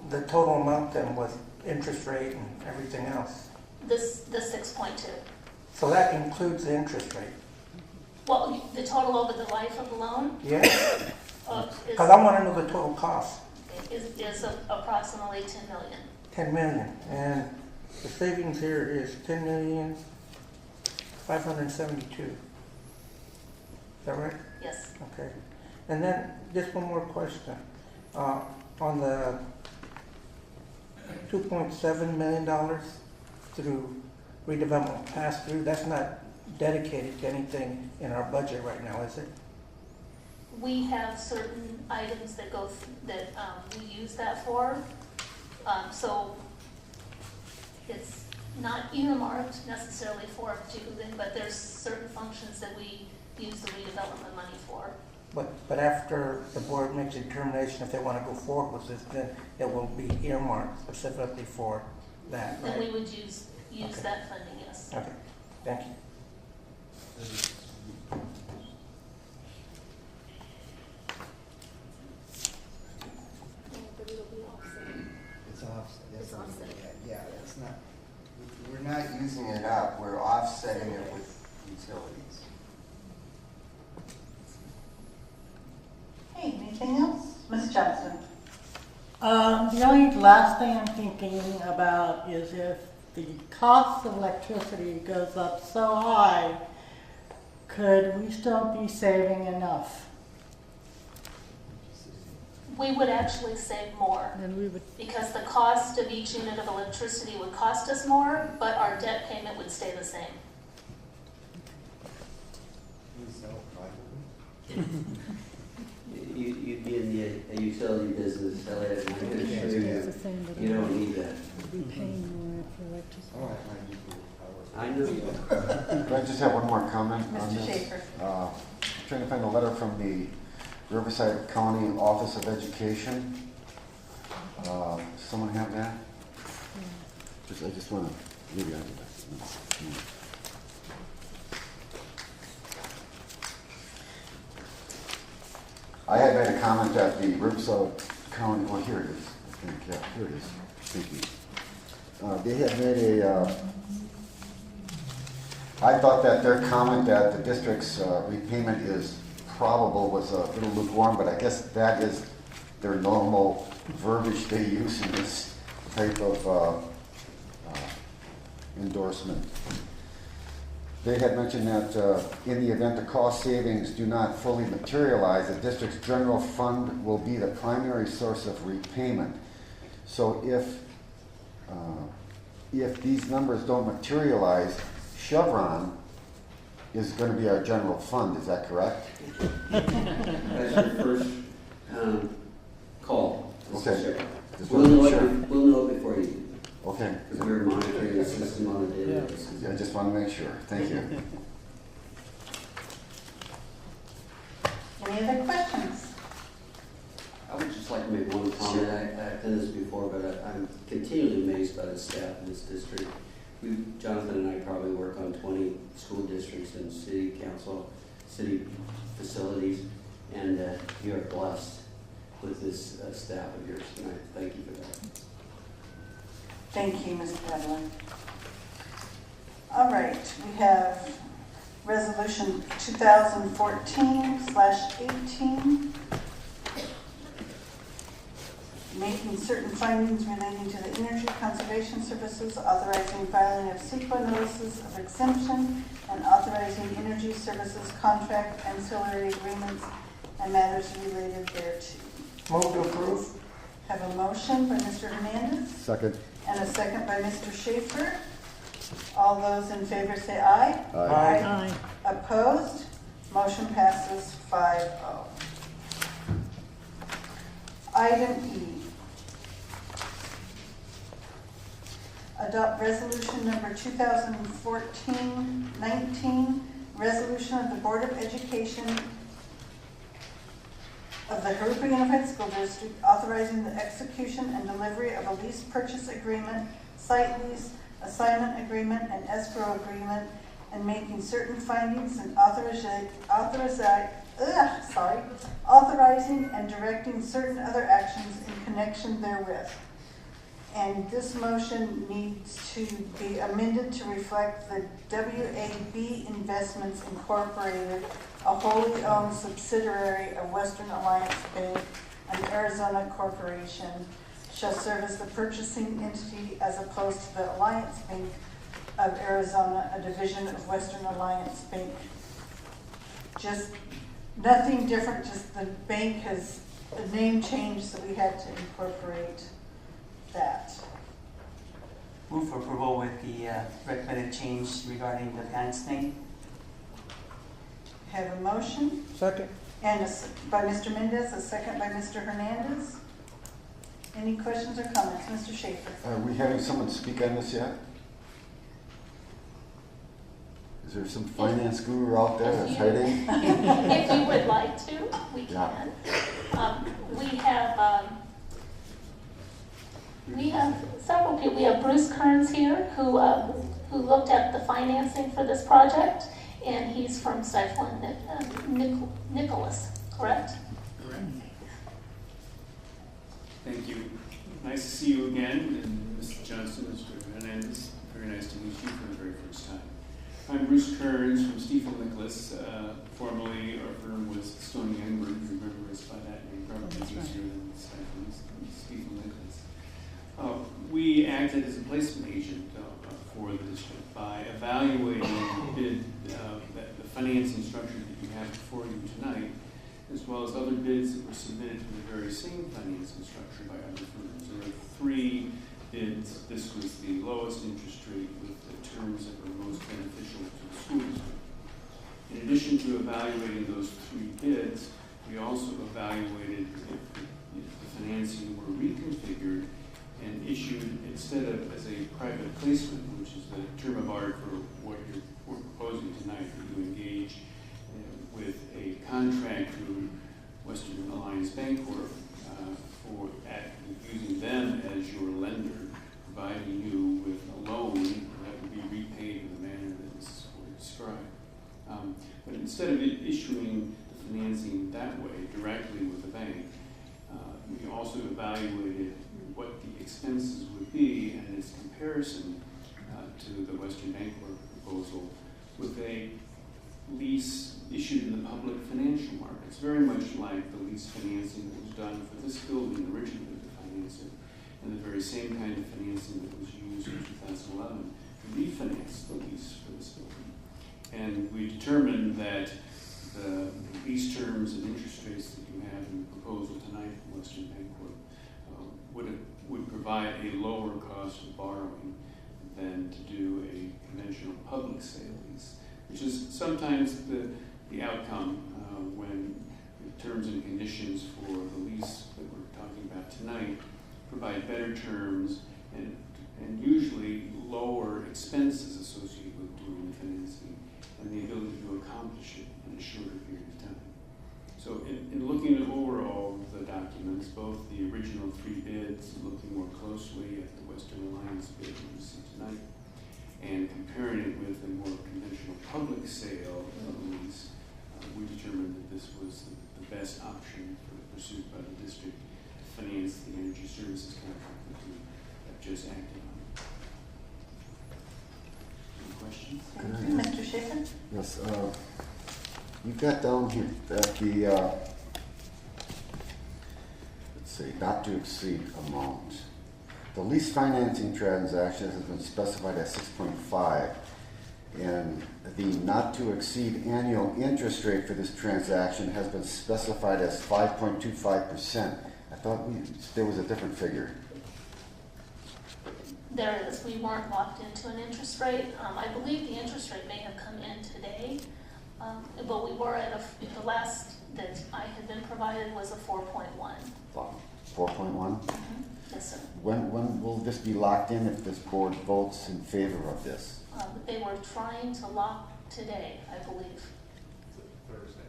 the total amount then with interest rate and everything else? The 6.2. So that includes the interest rate? Well, the total over the life of the loan? Yes. Because I want to know the total cost. Is approximately $10 million. 10 million. And the savings here is 10,572,000. Is that right? Yes. Okay. And then just one more question. On the $2.7 million through redevelopment pass-through, that's not dedicated to anything in our budget right now, is it? We have certain items that we use that for. So it's not earmarked necessarily for a particular thing, but there's certain functions that we use the redevelopment money for. But after the board makes a determination if they want to go forward with this, then it will be earmarked specifically for that, right? Then we would use Okay. that funding, yes. Okay, thank you. It's offset. Yeah, it's not. We're not using it up. We're offsetting it with utilities. Hey, anything else? Ms. Johnson? The only last thing I'm thinking about is if the cost of electricity goes up so high, could we still be saving enough? We would actually save more. Then we would. Because the cost of each unit of electricity would cost us more, but our debt payment would stay the same. You'd be in the utility business, Elliot, and I'm going to assure you, you don't need that. We'd be paying more for electricity. I know you Can I just have one more comment on Mr. this? Schaefer. Trying to find a letter from the Riverside County Office of Education. Someone have that? I just want to, maybe I did that. I had made a comment at the Riverside County, well, here it is, I think, yeah, here it is, thank you. They had made I thought that their comment that the district's repayment is probable was a little lukewarm, but I guess that is their normal verbiage they use in this type of endorsement. They had mentioned that in the event the cost savings do not fully materialize, the district's general fund will be the primary source of repayment. So if these numbers don't materialize, Chevron is going to be our general fund. Is that correct? That's your first call. Okay. We'll know it before you do. Okay. Because we're monitoring the system on a daily basis. Yeah, I just want to make sure. Thank you. Any other questions? I would just like to make one comment. I've done this before, but I'm continually amazed by the staff in this district. Jonathan and I probably work on 20 school districts and city council. city facilities, and you are blessed with this staff of yours tonight. Thank you for that. Thank you, Ms. Devlin. All right, we have Resolution 2014/18, making certain findings relating to the Energy Conservation Services, authorizing filing of CEQA notices of exemption, and authorizing energy services contract ancillary agreements and matters related thereto. Move to approve. Have a motion by Mr. Hernandez Second. and a second by Mr. Schaefer. All those in favor say aye. Aye. Aye. Opposed? Motion passes 5-0. Item E. Adopt resolution number 2014-19, resolution of the Board of Education of the Jurupa Unified School District authorizing the execution and delivery of a lease purchase agreement, site lease, assignment agreement, and escrow agreement, and making certain findings and authorizing and directing certain other actions in connection therewith. And this motion needs to be amended to reflect the WAB Investments Incorporated, a wholly owned subsidiary of Western Alliance Bank, an Arizona corporation, shall serve as the purchasing entity as opposed to the Alliance Bank of Arizona, a division of Western Alliance Bank. Just nothing different, just the bank has a name change, so we had to incorporate that. Move for approval with the recommended change regarding the dance name. Have a motion Second. and by Mr. Mendez, a second by Mr. Hernandez. Any questions or comments? Mr. Schaefer. Are we having someone speak on this yet? Is there some finance guru out there that's hiding? If you would like to, we can. We have several people. We have Bruce Kearns here who looked at the financing for this project, and he's from Stifel and Nicholas, correct? Correct. Thank you. Nice to see you again, and Mr. Johnson, Mr. Hernandez. Very nice to meet you for the very first time. I'm Bruce Kearns from Stifel Nicholas. Formerly, our firm was Stone Youngberg. You remember us by that name, probably easier than Stifel Nicholas. We acted as a placement agent for the district by evaluating the financing structure that you have before you tonight, as well as other bids that were submitted to the very same financing structure by other firms. There were 3 bids. This was the lowest interest rate with the terms that were most beneficial to the school district. In addition to evaluating those 3 bids, we also evaluated if the financing were reconfigured and issued, instead of as a private placement, which is the term of art for what we're proposing tonight, that you engage with a contract through Western Alliance Bancorp for using them as your lender, providing you with a loan that would be repaid in the manner that this is described. But instead of issuing the financing that way, directly with the bank, we also evaluated what the expenses would be and its comparison to the Western Bancorp proposal with a lease issued in the public financial markets, very much like the lease financing that was done for this building originally to finance it, and the very same kind of financing that was used in 2011 to refinance the lease for this building. And we determined that the lease terms and interest rates that you have in the proposal tonight from Western Bancorp would provide a lower cost of borrowing than to do a conventional public sale lease, which is sometimes the outcome when the terms and conditions for the lease that we're talking about tonight provide better terms and usually lower expenses associated with doing the financing and the ability to accomplish it in a shorter period of time. So in looking at overall the documents, both the original 3 bids, looking more closely at the Western Alliance bid that we see tonight, and comparing it with a more conventional public sale lease, we determined that this was the best option for the pursuit by the district to finance the energy services contract that we have just acted on. Any questions? Thank you. Mr. Schaefer? Yes, you've got down here that the, let's see, not to exceed amount. The lease financing transaction has been specified at 6.5, and the not to exceed annual interest rate for this transaction has been specified as 5.25%. I thought there was a different figure. There is. We weren't locked into an interest rate. I believe the interest rate may have come in today, but we were at the last that I had been provided was a 4.1. 4.1? Yes, sir. When will this be locked in if this board votes in favor of this? They were trying to lock today, I believe. Thursday.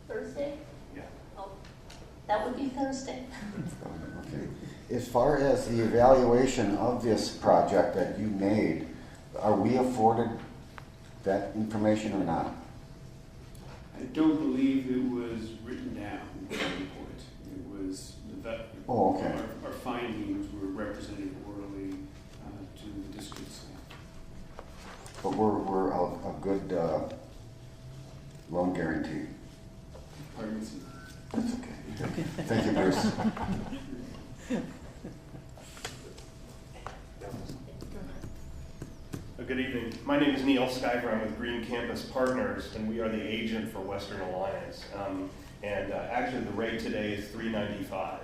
Thursday? Yeah. Oh, that would be Thursday. Okay. As far as the evaluation of this project that you made, are we afforded that information or not? I don't believe it was written down in the report. It was okay. Our findings were represented orally to the district staff. But we're a good loan guarantee. Pardon me? That's okay. Thank you, Bruce. Good evening. My name is Neil Skyver. I'm with Green Campus Partners, and we are the agent for Western Alliance. Actually, the rate today is $3.95.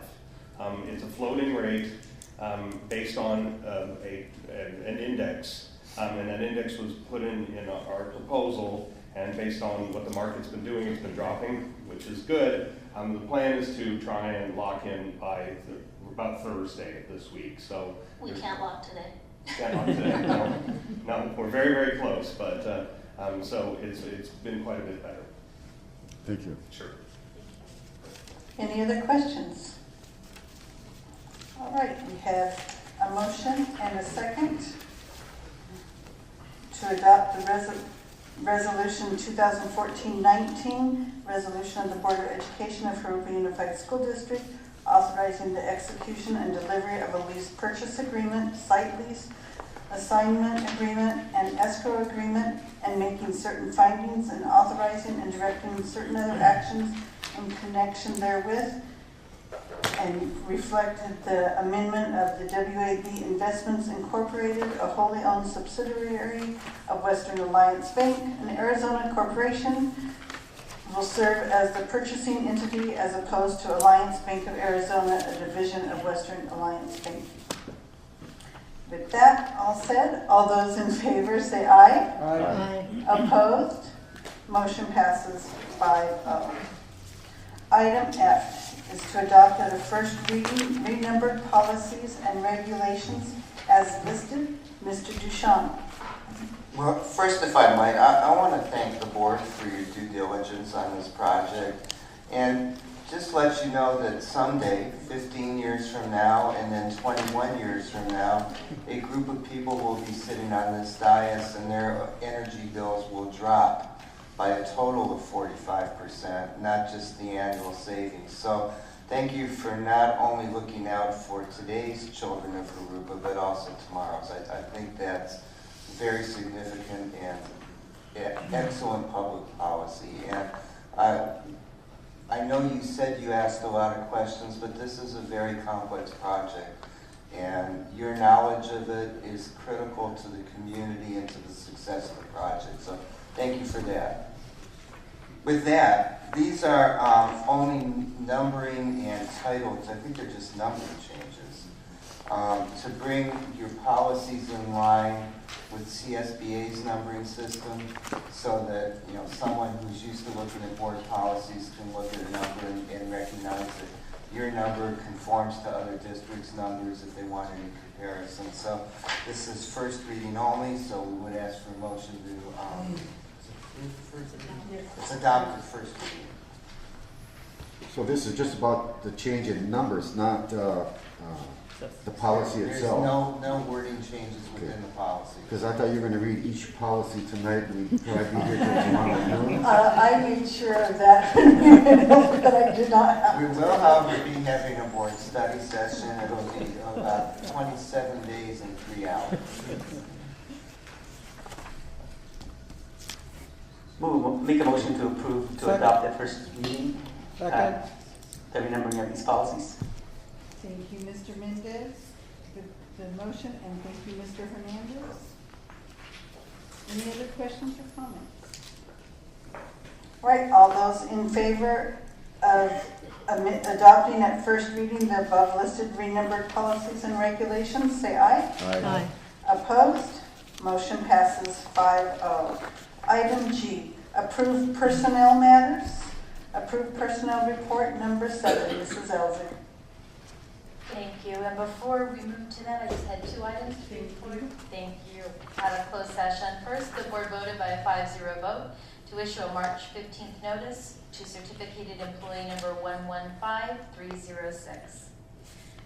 It's a floating rate based on an index, and that index was put in our proposal. And based on what the market's been doing, it's been dropping, which is good. The plan is to try and lock in by about Thursday of this week. So we can't lock today. No, we're very, very close, but so it's been quite a bit better. Thank you. Sure. Any other questions? All right, we have a motion and a second to adopt the resolution 2014-19, resolution of the Board of Education of Jurupa Unified School District authorizing the execution and delivery of a lease purchase agreement, site lease, assignment agreement, and escrow agreement, and making certain findings and authorizing and directing certain other actions in connection therewith, and reflected the amendment of the WAB Investments Incorporated, a wholly owned subsidiary of Western Alliance Bank, an Arizona corporation, will serve as the purchasing entity as opposed to Alliance Bank of Arizona, a division of Western Alliance Bank. With that all said, all those in favor say aye. Aye. Opposed? Motion passes 5-0. Item F is to adopt at a first reading renumbered policies and regulations as listed. Mr. Duchamp. Well, first, if I might, I want to thank the board for your due diligence on this project, and just let you know that someday, 15 years from now, and then 21 years from now, a group of people will be sitting on this dais and their energy bills will drop by a total of 45%, not just the annual savings. So thank you for not only looking out for today's children of Jurupa, but also tomorrow's. I think that's very significant and excellent public policy. And I know you said you asked a lot of questions, but this is a very complex project, and your knowledge of it is critical to the community and to the success of the project. So thank you for that. With that, these are only numbering and titles. I think they're just numbering changes to bring your policies in line with CSBA's numbering system, so that someone who's used to looking at board policies can look at a number and recognize that your number conforms to other districts' numbers if they want any comparison. So this is first reading only, so we would ask for a motion to it's adopted first reading. So this is just about the change in numbers, not the policy itself? There's no wording changes within the policy. Because I thought you were going to read each policy tonight, and we'd probably be here till tomorrow noon. I made sure of that, but I did not have We will, however, be having a board study session. It'll be about 27 days and 3 hours. Make a motion to approve, to Second. adopt that first reading. Second. The renumbering of these policies. Thank you, Mr. Mendez, the motion, and thank you, Mr. Hernandez. Any other questions or comments? Right, all those in favor of adopting at first reading the above listed renumbered policies and regulations, say aye. Aye. Opposed? Motion passes 5-0. Item G, approve personnel matters. Approve personnel report number 7. Mrs. Elzig. Thank you. And before we move to that, I just had 2 items to report. Thank you. Out of closed session. First, the board voted by a 5-0 vote to issue a March 15th notice to certificated employee number 115306.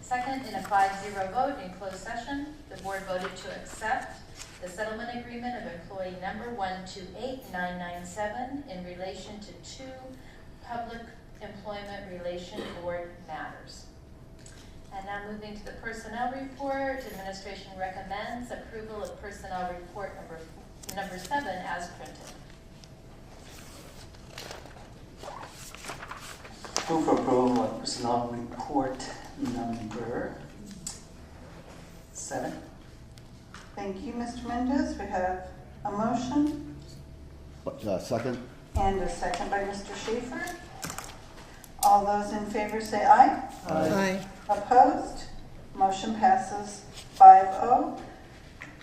Second, in a 5-0 vote in closed session, the board voted to accept the settlement agreement of employee number 128997 in relation to 2 public employment relation board matters. And now moving to the personnel report, administration recommends approval of personnel report number 7 as printed. Move for approval of personnel report number 7. Thank you, Mr. Mendez. We have a motion Second? and a second by Mr. Schaefer. All those in favor say aye. Aye. Opposed? Motion passes 5-0.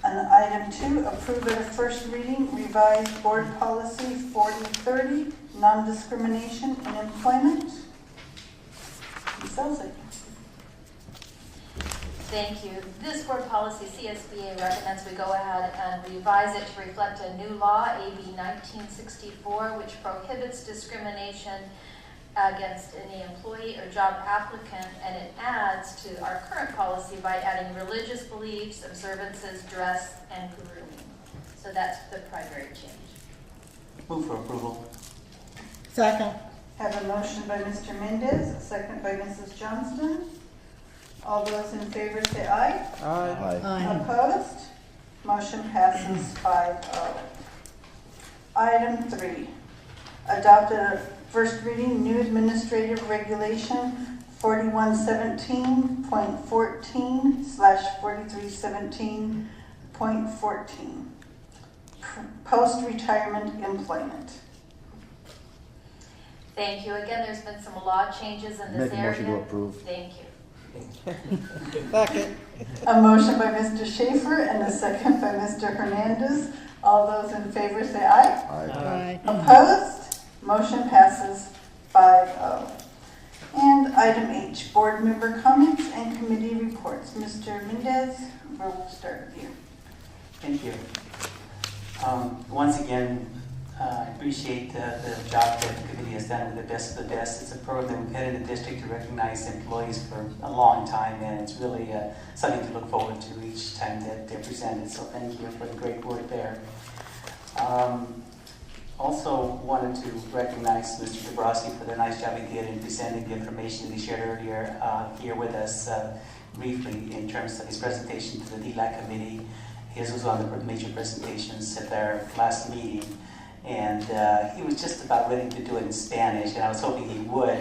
And item 2, approve at a first reading revised board policy 4030, non-discrimination in employment. Ms. Elzig. Thank you. This board policy, CSBA, recommends we go ahead and revise it to reflect a new law, AB 1964, which prohibits discrimination against any employee or job applicant, and it adds to our current policy by adding religious beliefs, observances, dress, and grooming. So that's the primary change. Move for approval. Second. Have a motion by Mr. Mendez, a second by Mrs. Johnston. All those in favor say aye. Aye. Opposed? Motion passes 5-0. Item 3, adopted a first reading new administrative regulation 4117.14/4317.14, post-retirement employment. Thank you. Again, there's been some law changes in this Make a area. motion to approve. Thank you. Second. A motion by Mr. Schaefer and a second by Mr. Hernandez. All those in favor say aye. Aye. Opposed? Motion passes 5-0. And item H, board member comments and committee reports. Mr. Mendez, we'll start with you. Thank you. Once again, I appreciate the job that the committee has done with the best of the best. It's a program we've had in the district to recognize employees for a long time, and it's really something to look forward to each time that they're presented. So thank you for the great work there. Also wanted to recognize Mr. Dabrowski for the nice job he did in presenting the information that he shared earlier here with us briefly in terms of his presentation to the DLAC committee. His was one of the major presentations at their last meeting. And he was just about ready to do it in Spanish, and I was hoping he would.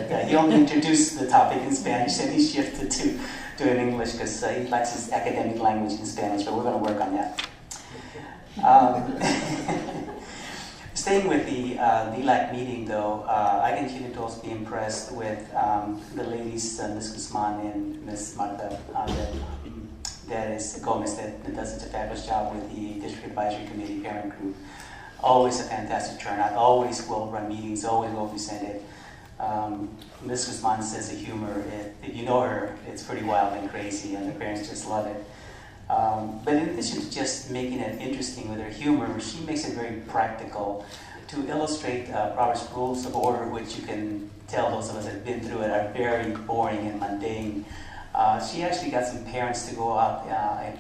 But he only introduced the topic in Spanish, and he shifted to do it in English because he likes his academic language in Spanish, but we're going to work on that. Staying with the DLAC meeting, though, I continue to also be impressed with the ladies, Ms. Guzman and Ms. Marta Gomez, that does such a fabulous job with the District Advisory Committee parent group. Always a fantastic turnout, always well-run meetings, always well presented. Ms. Guzman's sense of humor, if you know her, it's pretty wild and crazy, and the parents just love it. But in addition to just making it interesting with her humor, she makes it very practical to illustrate Robert's Rules of Order, which you can tell those of us that have been through it are very boring and mundane. She actually got some parents to go out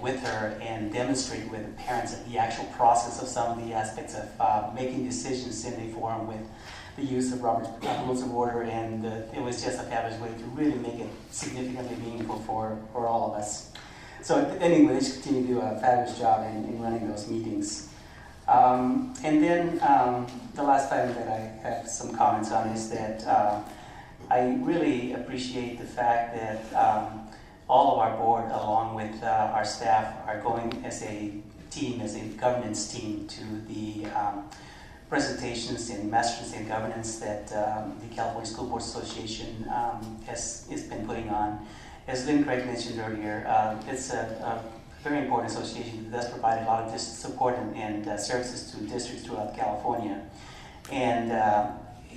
with her and demonstrate with the parents the actual process of some of the aspects of making decisions in a forum with the use of Robert's Rules of Order, and it was just a fabulous way to really make it significantly meaningful for all of us. So anyway, they continue to do a fabulous job in running those meetings. And then the last item that I have some comments on is that I really appreciate the fact that all of our board, along with our staff, are going as a team, as a governance team, to the presentations in Masters in Governance that the California School Board Association has been putting on. As Lynn Craig mentioned earlier, it's a very important association that does provide a lot of support and services to districts throughout California. And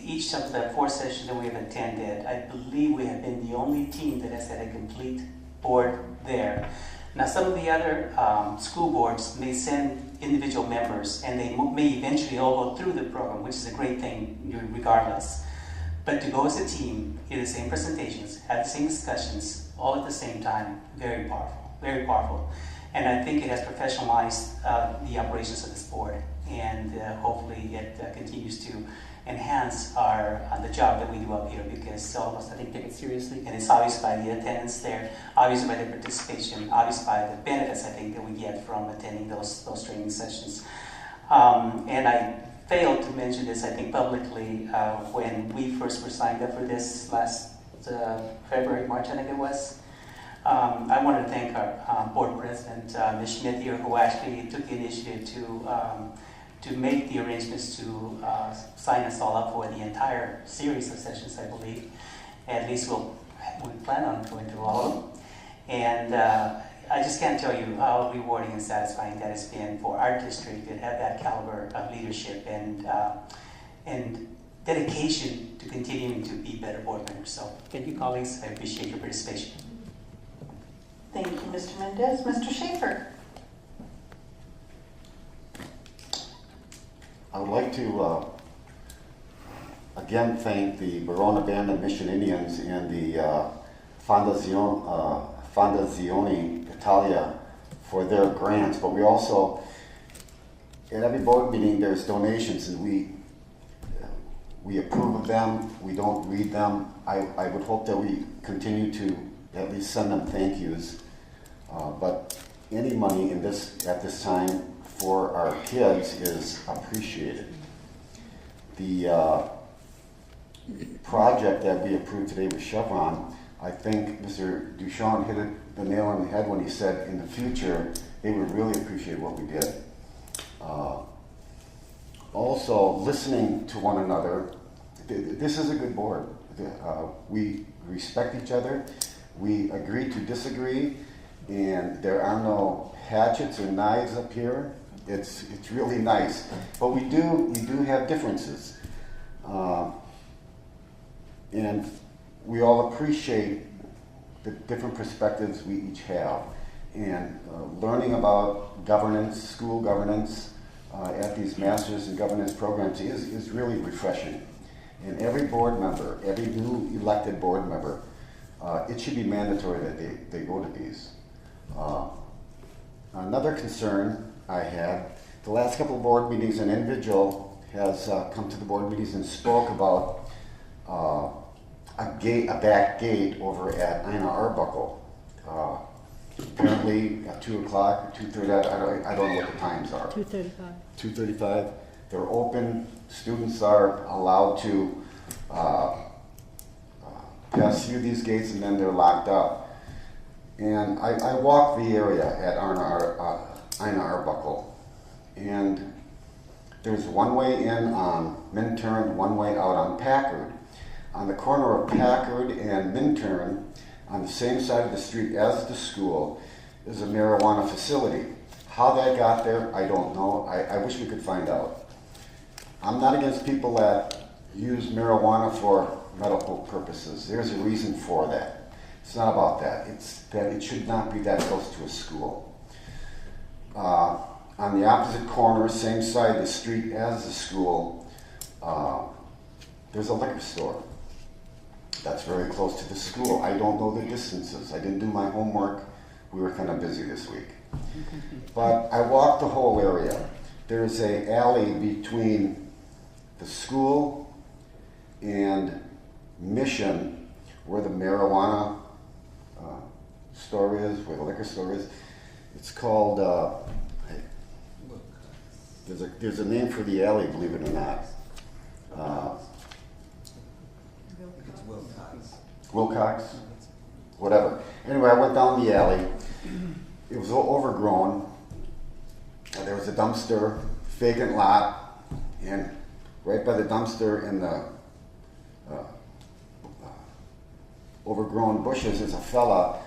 each of the 4 sessions that we have attended, I believe we have been the only team that has had a complete board there. Now, some of the other school boards may send individual members, and they may eventually all go through the program, which is a great thing regardless. But to go as a team, hear the same presentations, have the same discussions, all at the same time, very powerful, very powerful. And I think it has professionalized the operations of this board, and hopefully it continues to enhance the job that we do up here, because all of us, I think, take it seriously, and it's obvious by the attendance there, obvious by the participation, obvious by the benefits, I think, that we get from attending those training sessions. And I failed to mention this, I think, publicly when we first were signed up for this last February, March, I think it was. I wanted to thank our board president, Ms. Schmidt here, who actually took the initiative to make the arrangements to sign us all up for the entire series of sessions, I believe. At least we plan on going through all of them. And I just can't tell you how rewarding and satisfying that has been for our district to have that caliber of leadership and dedication to continuing to be better board members. So thank you, colleagues. I appreciate your participation. Thank you, Mr. Mendez. Mr. Schaefer. I would like to again thank the Barona Band of Mission Indians and the Fondazione Italia for their grants, but we also, at every board meeting, there's donations, and we approve of them. We don't read them. I would hope that we continue to at least send them thank yous, but any money at this time for our kids is appreciated. The project that we approved today with Chevron, I think Mr. Duchamp hit the nail on the head when he said in the future they would really appreciate what we did. Also, listening to one another. This is a good board. We respect each other. We agree to disagree, and there are no hatchets or knives up here. It's really nice, but we do have differences, and we all appreciate the different perspectives we each have. And learning about governance, school governance, at these Masters in Governance programs is really refreshing. And every board member, every new elected board member, it should be mandatory that they go to these. Another concern I had, the last couple of board meetings, an individual has come to the board meetings and spoke about a back gate over at Ina Arbuckle. Apparently at 2 o'clock, 2:30, I don't know what the times are. 2:35. 2:35. They're open. Students are allowed to pass through these gates, and then they're locked up. And I walked the area at Ina Arbuckle, and there's one way in on Minturn, one way out on Packard. On the corner of Packard and Minturn, on the same side of the street as the school, is a marijuana facility. How that got there, I don't know. I wish we could find out. I'm not against people that use marijuana for medical purposes. There's a reason for that. It's not about that. It's that it should not be that close to a school. On the opposite corner, same side of the street as the school, there's a liquor store. That's very close to the school. I don't know the distances. I didn't do my homework. We were kind of busy this week. But I walked the whole area. There's an alley between the school and Mission where the marijuana store is, where the liquor store is. It's called, there's a name for the alley, believe it or not. It's Wilcox. Wilcox? Whatever. Anyway, I went down the alley. It was overgrown. There was a dumpster, vacant lot, and right by the dumpster in the overgrown bushes is a fella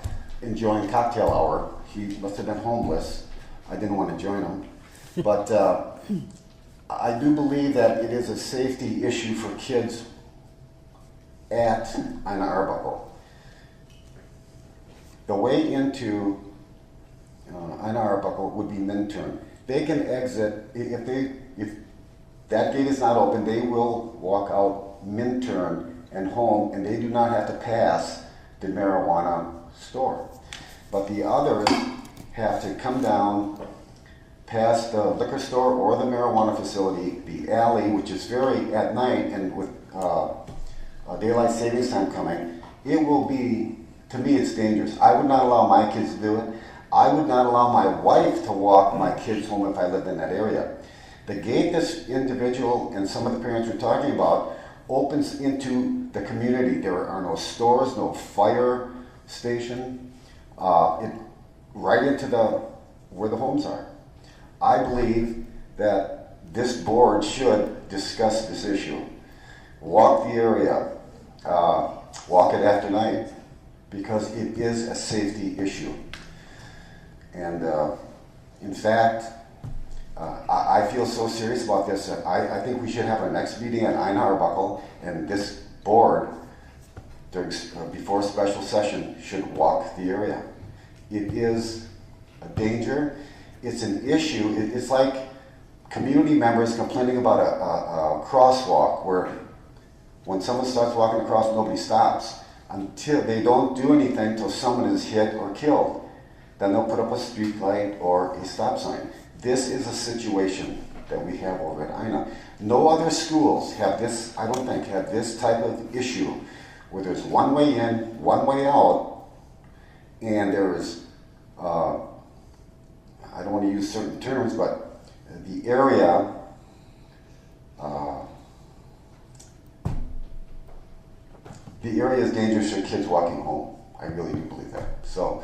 enjoying cocktail hour. He must have been homeless. I didn't want to join him. But I do believe that it is a safety issue for kids at Ina Arbuckle. The way into Ina Arbuckle would be Minturn. They can exit, if that gate is not open, they will walk out Minturn and home, and they do not have to pass the marijuana store. But the others have to come down past the liquor store or the marijuana facility, the alley, which is very, at night, and with daylight savings time coming, it will be, to me, it's dangerous. I would not allow my kids to do it. I would not allow my wife to walk my kids home if I lived in that area. The gate this individual and some of the parents were talking about opens into the community. There are no stores, no fire station, right into where the homes are. I believe that this board should discuss this issue. Walk the area, walk it after night, because it is a safety issue. And in fact, I feel so serious about this that I think we should have our next meeting at Ina Arbuckle, and this board, before special session, should walk the area. It is a danger. It's an issue. It's like community members complaining about a crosswalk where when someone starts walking across, nobody stops. Until they don't do anything until someone is hit or killed. Then they'll put up a street light or a stop sign. This is a situation that we have over at Ina. No other schools have this, I don't think, have this type of issue where there's one way in, one way out, and there is, I don't want to use certain terms, but the area is dangerous for kids walking home. I really do believe that. So,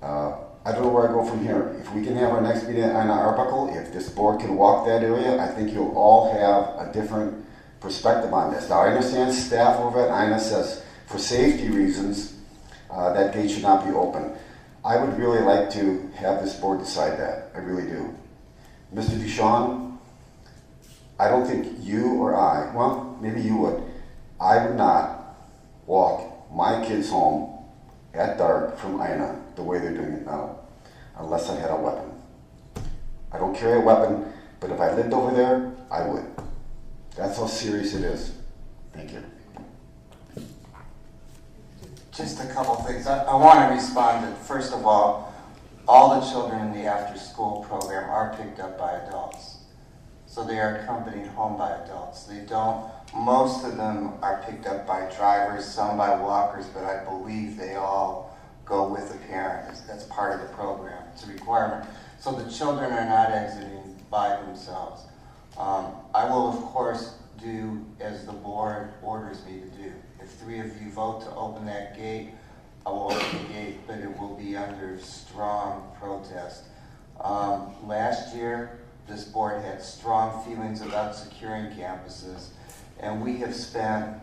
I don't know where I go from here. If we can have our next meeting at Ina Arbuckle, if this board can walk that area, I think you'll all have a different perspective on this. Now, I understand staff over at Ina says, for safety reasons, that gate should not be open. I would really like to have this board decide that. I really do. Mr. Duchamp, I don't think you or I, well, maybe you would, I would not walk my kids home at dark from Ina the way they're doing it now, unless I had a weapon. I don't carry a weapon, but if I lived over there, I would. That's how serious it is. Thank you. Just a couple things. I want to respond to, first of all the children in the after-school program are picked up by adults. So they are accompanied home by adults. Most of them are picked up by drivers, some by walkers, but I believe they all go with a parent. That's part of the program. It's a requirement. So the children are not exiting by themselves. I will, of course, do as the board orders me to do. If 3 of you vote to open that gate, I will open the gate, but it will be under strong protest. Last year, this board had strong feelings about securing campuses, and we have spent,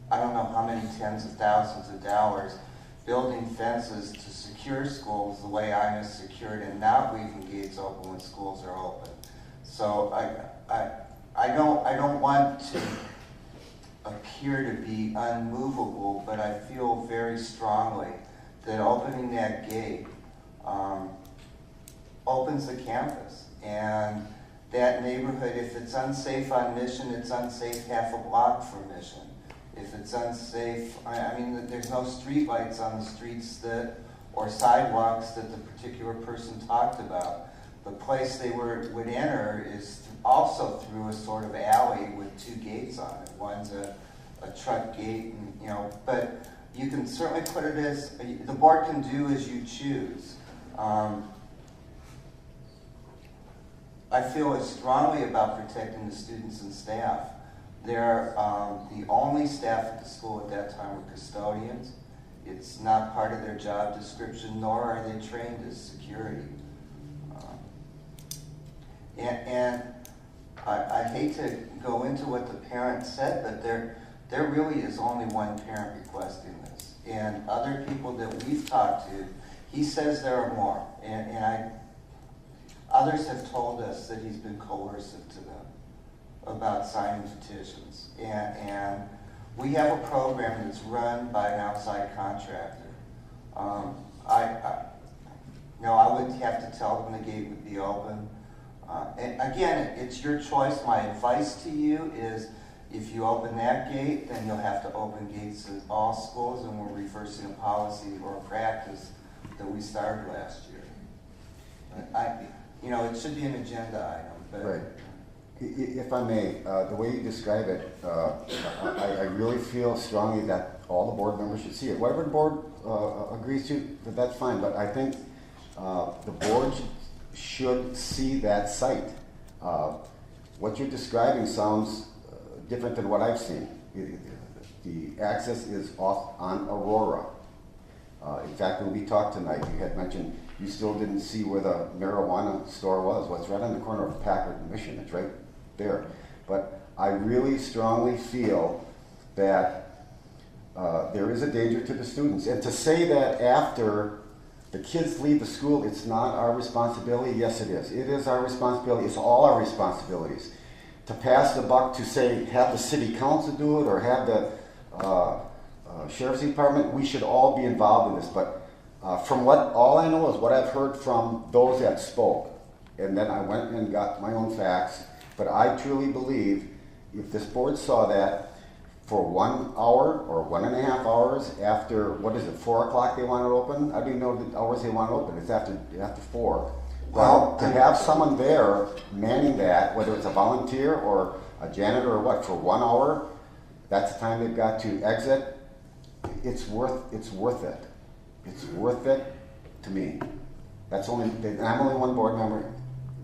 I don't know how many tens of thousands of dollars building fences to secure schools the way Ina's secured and not leaving gates open when schools are open. So I don't want to appear to be unmovable, but I feel very strongly that opening that gate opens the campus. And that neighborhood, if it's unsafe on Mission, it's unsafe half a block from Mission. If it's unsafe, I mean, there's no street lights on the streets or sidewalks that the particular person talked about. The place they would enter is also through a sort of alley with two gates on it. One's a truck gate, and, but you can certainly put it as, the board can do as you choose. I feel as strongly about protecting the students and staff. They're the only staff at the school at that time were custodians. It's not part of their job description, nor are they trained as security. And I hate to go into what the parent said, but there really is only one parent requesting this. And other people that we've talked to, he says there are more. And others have told us that he's been coercive to them about signing petitions. And we have a program that's run by an outside contractor. I would have to tell them the gate would be open. And again, it's your choice. My advice to you is if you open that gate, then you'll have to open gates at all schools, and we're reversing a policy or a practice that we started last year. But it should be an agenda item. But right. If I may, the way you describe it, I really feel strongly that all the board members should see it. Whatever the board agrees to, that's fine. But I think the board should see that site. What you're describing sounds different than what I've seen. The access is off on Aurora. In fact, when we talked tonight, you had mentioned you still didn't see where the marijuana store was. Well, it's right on the corner of Packard and Mission. It's right there. But I really strongly feel that there is a danger to the students. And to say that after the kids leave the school, it's not our responsibility, yes it is. It is our responsibility. It's all our responsibilities. To pass the buck to say, have the city council do it or have the sheriff's department, we should all be involved in this. But from all I know is what I've heard from those that spoke. And then I went and got my own facts. But I truly believe if this board saw that for 1 hour or 1.5 hours after, 4 o'clock they want it open? I don't even know the hours they want it open. It's after 4. Well, to have someone there manning that, whether it's a volunteer or a janitor or what, for 1 hour, that's the time they've got to exit. It's worth it. It's worth it to me. I'm only one board member.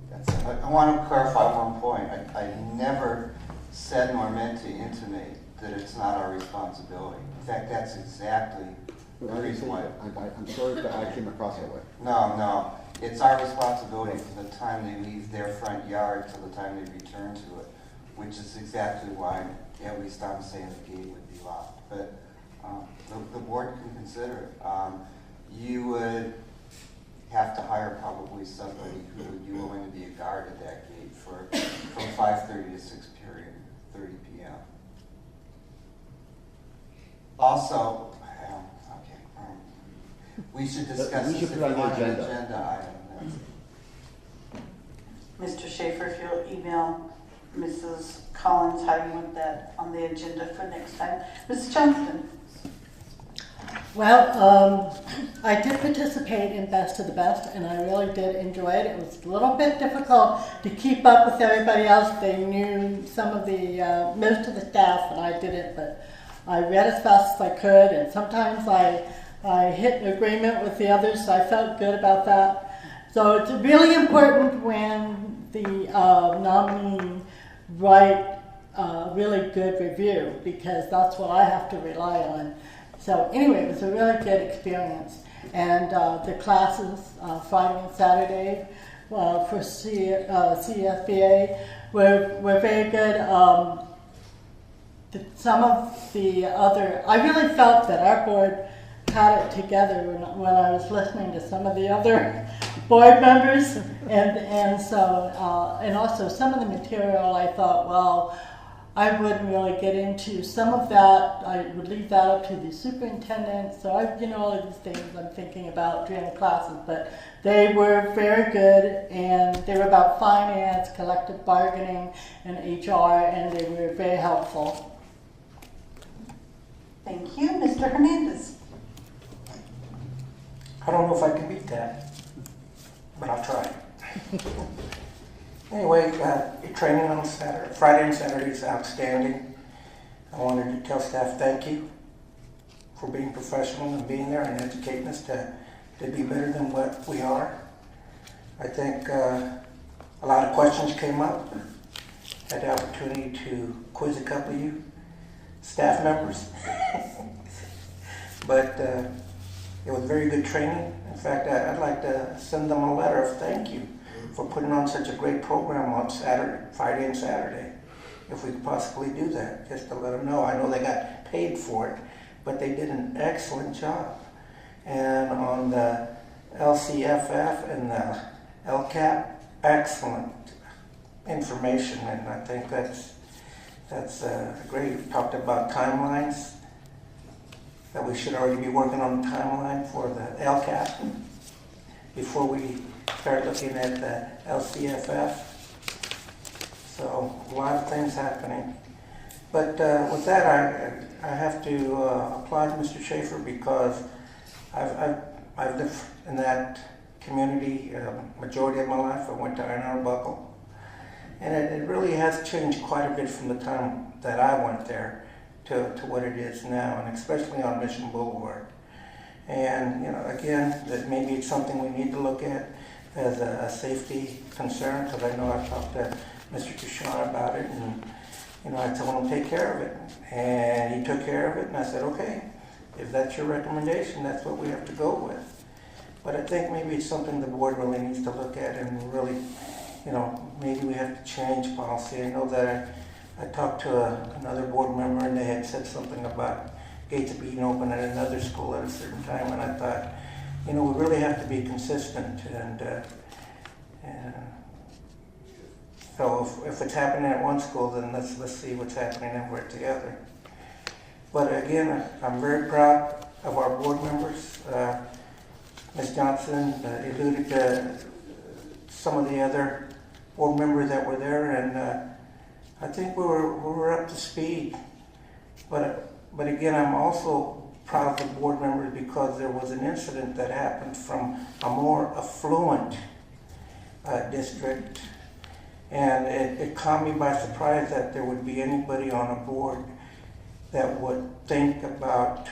That's it. I want to clarify one point. I never said nor meant to intimate that it's not our responsibility. In fact, that's exactly the reason why. I'm sorry that I came across that way. No. It's our responsibility from the time they leave their front yard to the time they return to it, which is exactly why, at least I'm saying the gate would be locked. But the board can consider it. You would have to hire probably somebody who would be willing to be a guard at that gate from 5:30 to 6:30 p.m. Also, we should discuss this if you want an agenda item. Mr. Schaefer, if you'll email Mrs. Collins how you want that on the agenda for next time. Mrs. Johnston. Well, I did participate in Best of the Best, and I really did enjoy it. It was a little bit difficult to keep up with everybody else. They knew some of the, most of the staff, and I didn't, but I read as fast as I could, and sometimes I hit an agreement with the others, so I felt good about that. So it's really important when the nominee write a really good review, because that's what I have to rely on. So anyway, it was a really good experience. And the classes, Friday and Saturday for CFBA were very good. Some of the other, I really felt that our board had it together when I was listening to some of the other board members, and also some of the material I thought, well, I wouldn't really get into some of that. I would leave that up to the superintendent. So all of these things I'm thinking about during the classes, but they were very good, and they were about finance, collective bargaining, and HR, and they were very helpful. Thank you. Mr. Hernandez. I don't know if I can beat that, but I'll try. Anyway, your training on Friday and Saturday is outstanding. I wanted to tell staff thank you for being professional and being there and educating us to be better than what we are. I think a lot of questions came up. Had the opportunity to quiz a couple of you staff members. But it was very good training. In fact, I'd like to send them a letter of thank you for putting on such a great program on Friday and Saturday. If we could possibly do that, just to let them know. I know they got paid for it, but they did an excellent job. And on the LCFF and the LCAP, excellent information, and I think that's great. We talked about timelines, that we should already be working on the timeline for the LCAP before we start looking at the LCFF. So a lot of things happening. But with that, I have to applaud Mr. Schaefer because I've lived in that community majority of my life. I went to Ann Arbor, and it really has changed quite a bit from the time that I went there to what it is now, and especially on Mission Boulevard. And again, that maybe it's something we need to look at as a safety concern, because I know I've talked to Mr. Duchamp about it, and I told him to take care of it, and he took care of it, and I said, okay, if that's your recommendation, that's what we have to go with. But I think maybe it's something the board really needs to look at, and really, maybe we have to change policy. I know that I talked to another board member, and they had said something about gates being open at another school at a certain time, and I thought, we really have to be consistent, and so if it's happening at one school, then let's see what's happening everywhere together. But again, I'm very proud of our board members. Ms. Johnson alluded to some of the other board members that were there, and I think we were up to speed. But again, I'm also proud of the board members because there was an incident that happened from a more affluent district, and it caught me by surprise that there would be anybody on a board that would think about,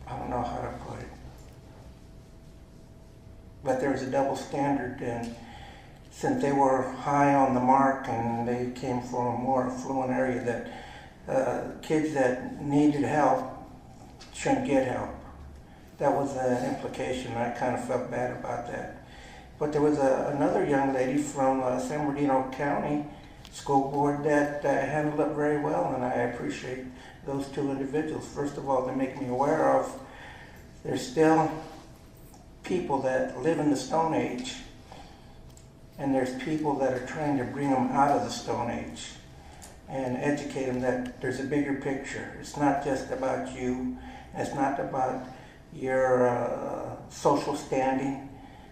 I don't know how to put it, but there was a double standard, and since they were high on the mark and they came from a more affluent area, that kids that needed help shouldn't get help. That was the implication. I kind of felt bad about that. But there was another young lady from San Bernardino County School Board that handled it very well, and I appreciate those two individuals. First of all, they make me aware of there's still people that live in the Stone Age, and there's people that are trying to bring them out of the Stone Age and educate them that there's a bigger picture. It's not just about you, it's not about your social standing,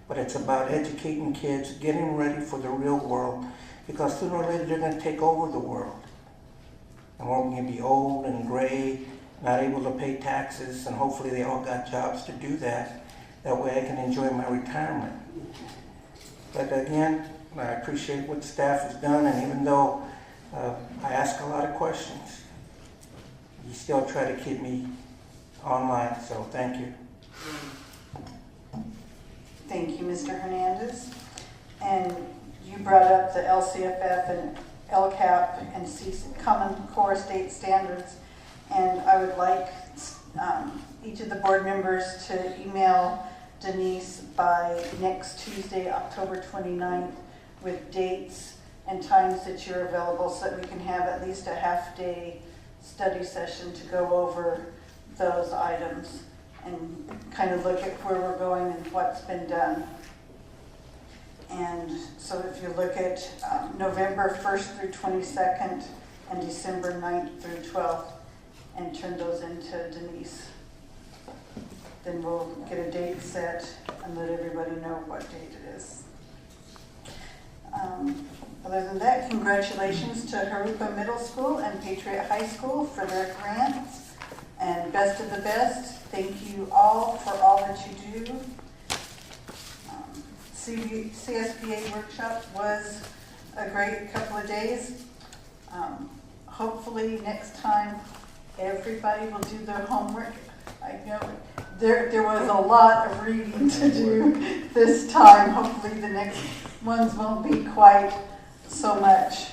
but it's about educating kids, getting them ready for the real world, because sooner or later they're going to take over the world. And we're going to be old and gray, not able to pay taxes, and hopefully they all got jobs to do that. That way I can enjoy my retirement. But again, I appreciate what the staff has done, and even though I ask a lot of questions, you still try to keep me online, so thank you. Thank you, Mr. Hernandez. And you brought up the LCFF and LCAP and Common Core State Standards, and I would like each of the board members to email Denise by next Tuesday, October 29th, with dates and times that you're available so that we can have at least a half-day study session to go over those items and kind of look at where we're going and what's been done. And so if you look at November 1st through 22nd and December 9th through 12th and turn those into Denise, then we'll get a date set and let everybody know what date it is. Other than that, congratulations to Jurupa Middle School and Patriot High School for their grants, and best of the best. Thank you all for all that you do. CSBA workshop was a great couple of days. Hopefully next time everybody will do their homework. I know there was a lot of reading to do this time. Hopefully the next ones won't be quite so much,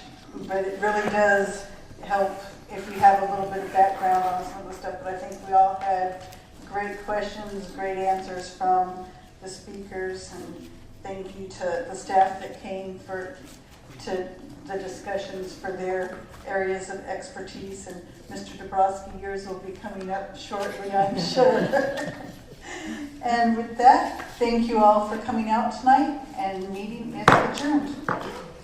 but it really does help if you have a little bit of background on some of the stuff. But I think we all had great questions, great answers from the speakers, and thank you to the staff that came to the discussions for their areas of expertise. And Mr. Dabrowski, yours will be coming up shortly, I'm sure. And with that, thank you all for coming out tonight, and meeting is adjourned.